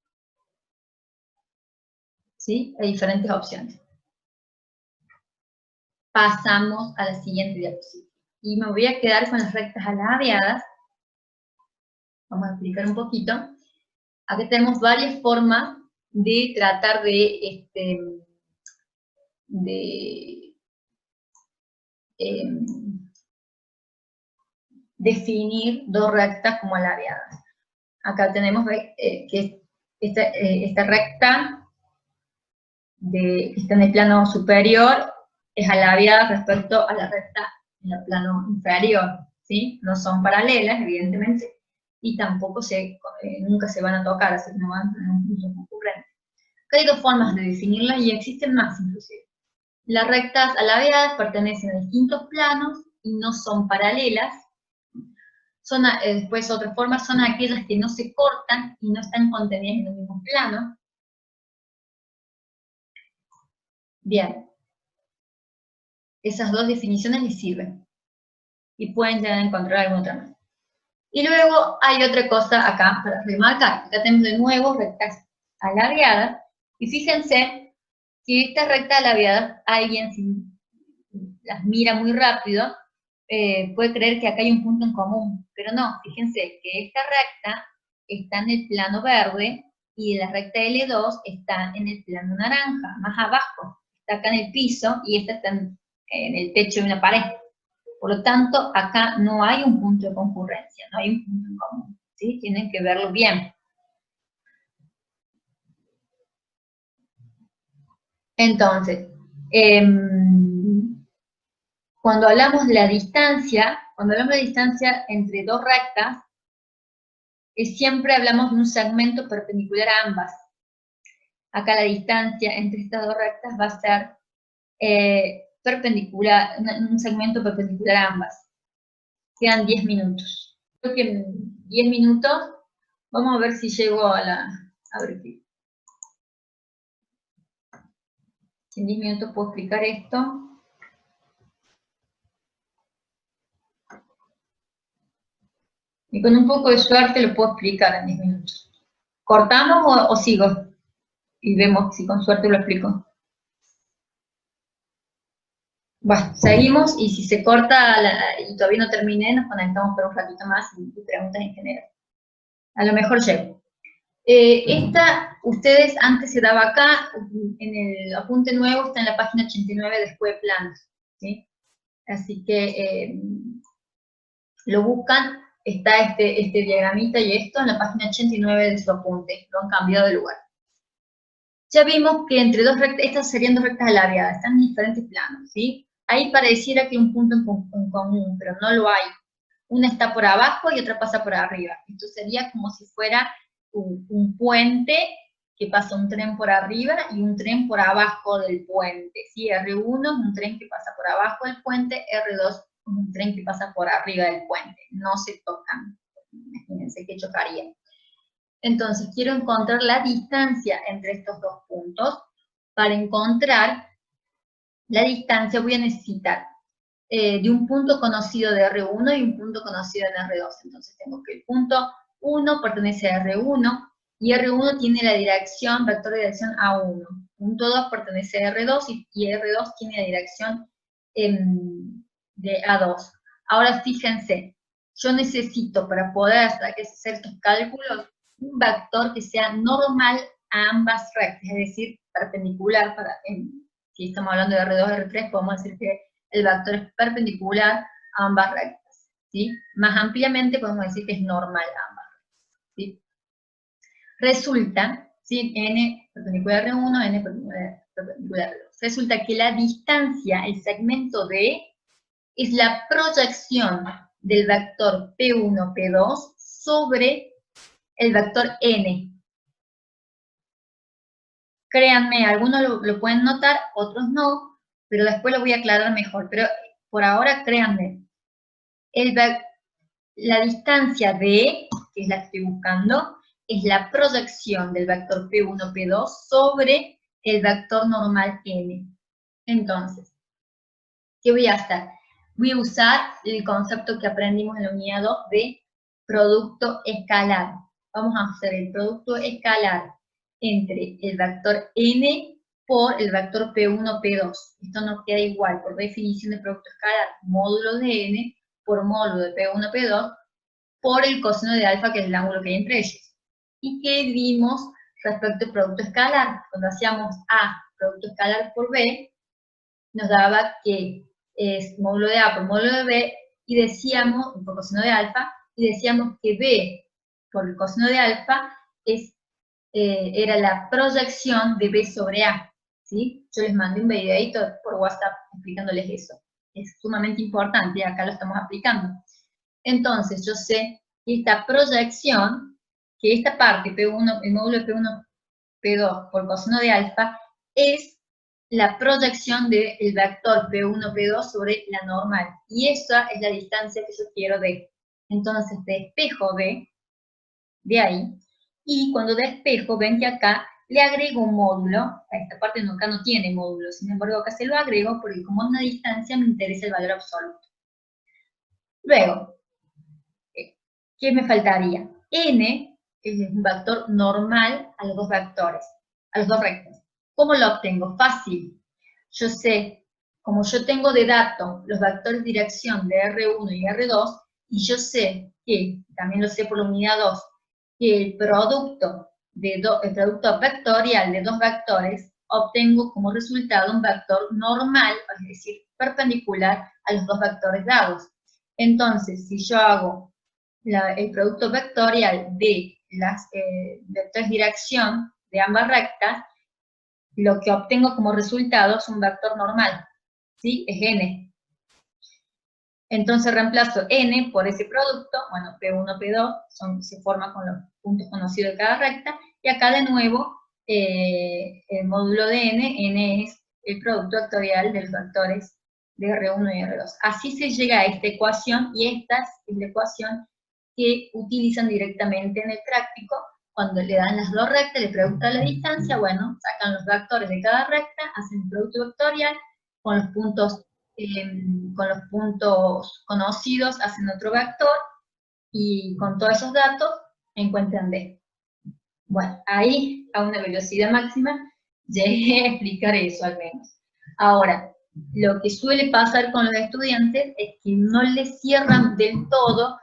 ¿sí? Hay diferentes opciones. Pasamos a la siguiente diapositiva. Y me voy a quedar con las rectas alabeadas. Vamos a explicar un poquito. Aquí tenemos varias formas de tratar de definir dos rectas como alabeadas. Acá tenemos que esta recta que está en el plano superior es alabeada respecto a la recta en el plano inferior, ¿sí? No son paralelas, evidentemente, y tampoco nunca se van a tocar, así que no van a tener un punto concurrente. Acá hay dos formas de definirlas y existen más inclusive. Las rectas alabeadas pertenecen a distintos planos y no son paralelas. Después otra forma son aquellas que no se cortan y no están contenidas en el mismo plano. Bien. Esas dos definiciones les sirven. Y pueden llegar a encontrar alguna otra más. Y luego hay otra cosa acá para remarcar. Acá tenemos de nuevo rectas alabeadas. Y fíjense que estas rectas alabeadas, alguien si las mira muy rápido, puede creer que acá hay un punto en común. Pero no, fíjense que esta recta está en el plano verde y la recta L2 está en el plano naranja, más abajo. Está acá en el piso y esta está en el techo de una pared. Por lo tanto, acá no hay un punto de concurrencia, no hay un punto en común, ¿sí? Tienen que verlo bien. Entonces, cuando hablamos de la distancia, entre dos rectas, siempre hablamos de un segmento perpendicular a ambas. Acá la distancia entre estas dos rectas va a ser perpendicular, un segmento perpendicular a ambas. Quedan 10 minutos. Creo que en 10 minutos, vamos a ver si llego a ver qué. Si en 10 minutos puedo explicar esto. Y con un poco de suerte lo puedo explicar en 10 minutos. ¿Cortamos o sigo? Y vemos si con suerte lo explico. Bueno, seguimos y si se corta y todavía no terminé, nos conectamos por un ratito más y preguntas en general. A lo mejor llego. Ustedes antes se daba acá, en el apunte nuevo está en la página 89 después de planos, ¿sí? Así que lo buscan, está este diagramita y esto en la página 89 de su apunte, lo han cambiado de lugar. Ya vimos que entre dos rectas, estas serían dos rectas alabeadas, están en diferentes planos, ¿sí? Ahí pareciera que hay un punto en común, pero no lo hay. Una está por abajo y otra pasa por arriba. Esto sería como si fuera un puente que pasa un tren por arriba y un tren por abajo del puente, ¿sí? R1 es un tren que pasa por abajo del puente, R2 es un tren que pasa por arriba del puente. No se tocan, imagínense que chocarían. Entonces, quiero encontrar la distancia entre estos dos puntos. Para encontrar la distancia voy a necesitar de un punto conocido de R1 y un punto conocido en R2. Entonces tengo que el punto 1 pertenece a R1 y R1 tiene la dirección, vector de dirección A1. Punto 2 pertenece a R2 y R2 tiene la dirección de A2. Ahora fíjense, yo necesito para poder hacer estos cálculos un vector que sea normal a ambas rectas, es decir, perpendicular, si estamos hablando de R2 y R3, podemos decir que el vector es perpendicular a ambas rectas, ¿sí? Más ampliamente podemos decir que es normal a ambas rectas, ¿sí? Resulta, ¿sí? N perpendicular a R1, N perpendicular a R2. Resulta que la distancia, el segmento D, es la proyección del vector P1, P2 sobre el vector N. Créanme, algunos lo pueden notar, otros no, pero después lo voy a aclarar mejor. Pero por ahora, créanme, la distancia D, que es la que estoy buscando, es la proyección del vector P1, P2 sobre el vector normal N. Entonces, ¿qué voy a hacer? voy a usar el concepto que aprendimos en la unidad 2 de producto escalar. Vamos a hacer el producto escalar entre el vector n por el vector P1, P2. Esto nos queda igual, por definición de producto escalar, módulo de n por módulo de P1, P2, por el coseno de alfa, que es el ángulo que hay entre ellos. ¿Y qué vimos respecto al producto escalar? Cuando hacíamos A, producto escalar por B, nos daba que es módulo de A por módulo de B, y decíamos, por coseno de alfa, y decíamos que B por el coseno de alfa era la proyección de B sobre A, ¿sí? Yo les mandé un videito por WhatsApp explicándoles eso. Es sumamente importante y acá lo estamos aplicando. Entonces, yo sé que esta proyección, que esta parte, P1, el módulo de P1, P2 por coseno de alfa, es la proyección del vector P1, P2 sobre la normal. Y esa es la distancia que yo quiero de. Entonces, despejo B de ahí. Y cuando despejo, ven que acá le agrego un módulo. A esta parte acá no tiene módulo. Sin embargo, acá se lo agrego porque como es una distancia, me interesa el valor absoluto. Luego, ¿qué me faltaría? N es un vector normal a los dos vectores, a los dos rectos. ¿Cómo lo obtengo? Fácil. Yo sé, como yo tengo de dato los vectores de dirección de R1 y R2, y yo sé que, también lo sé por la unidad 2, que el producto vectorial de dos vectores obtengo como resultado un vector normal, es decir, perpendicular a los dos vectores dados. Entonces, si yo hago el producto vectorial de las vectores de dirección de ambas rectas, lo que obtengo como resultado es un vector normal, ¿sí? Es n. Entonces reemplazo n por ese producto, bueno, P1, P2, se forma con los puntos conocidos de cada recta, y acá de nuevo, el módulo de n es el producto vectorial de los vectores de R1 y R2. Así se llega a esta ecuación, y esta es la ecuación que utilizan directamente en el práctico. Cuando le dan las dos rectas, le preguntan la distancia, bueno, sacan los vectores de cada recta, hacen el producto vectorial, con los puntos conocidos hacen otro vector, y con todos esos datos encuentran D. Bueno, ahí a una velocidad máxima llegué a explicar eso al menos. Ahora, lo que suele pasar con los estudiantes es que no les cierran del todo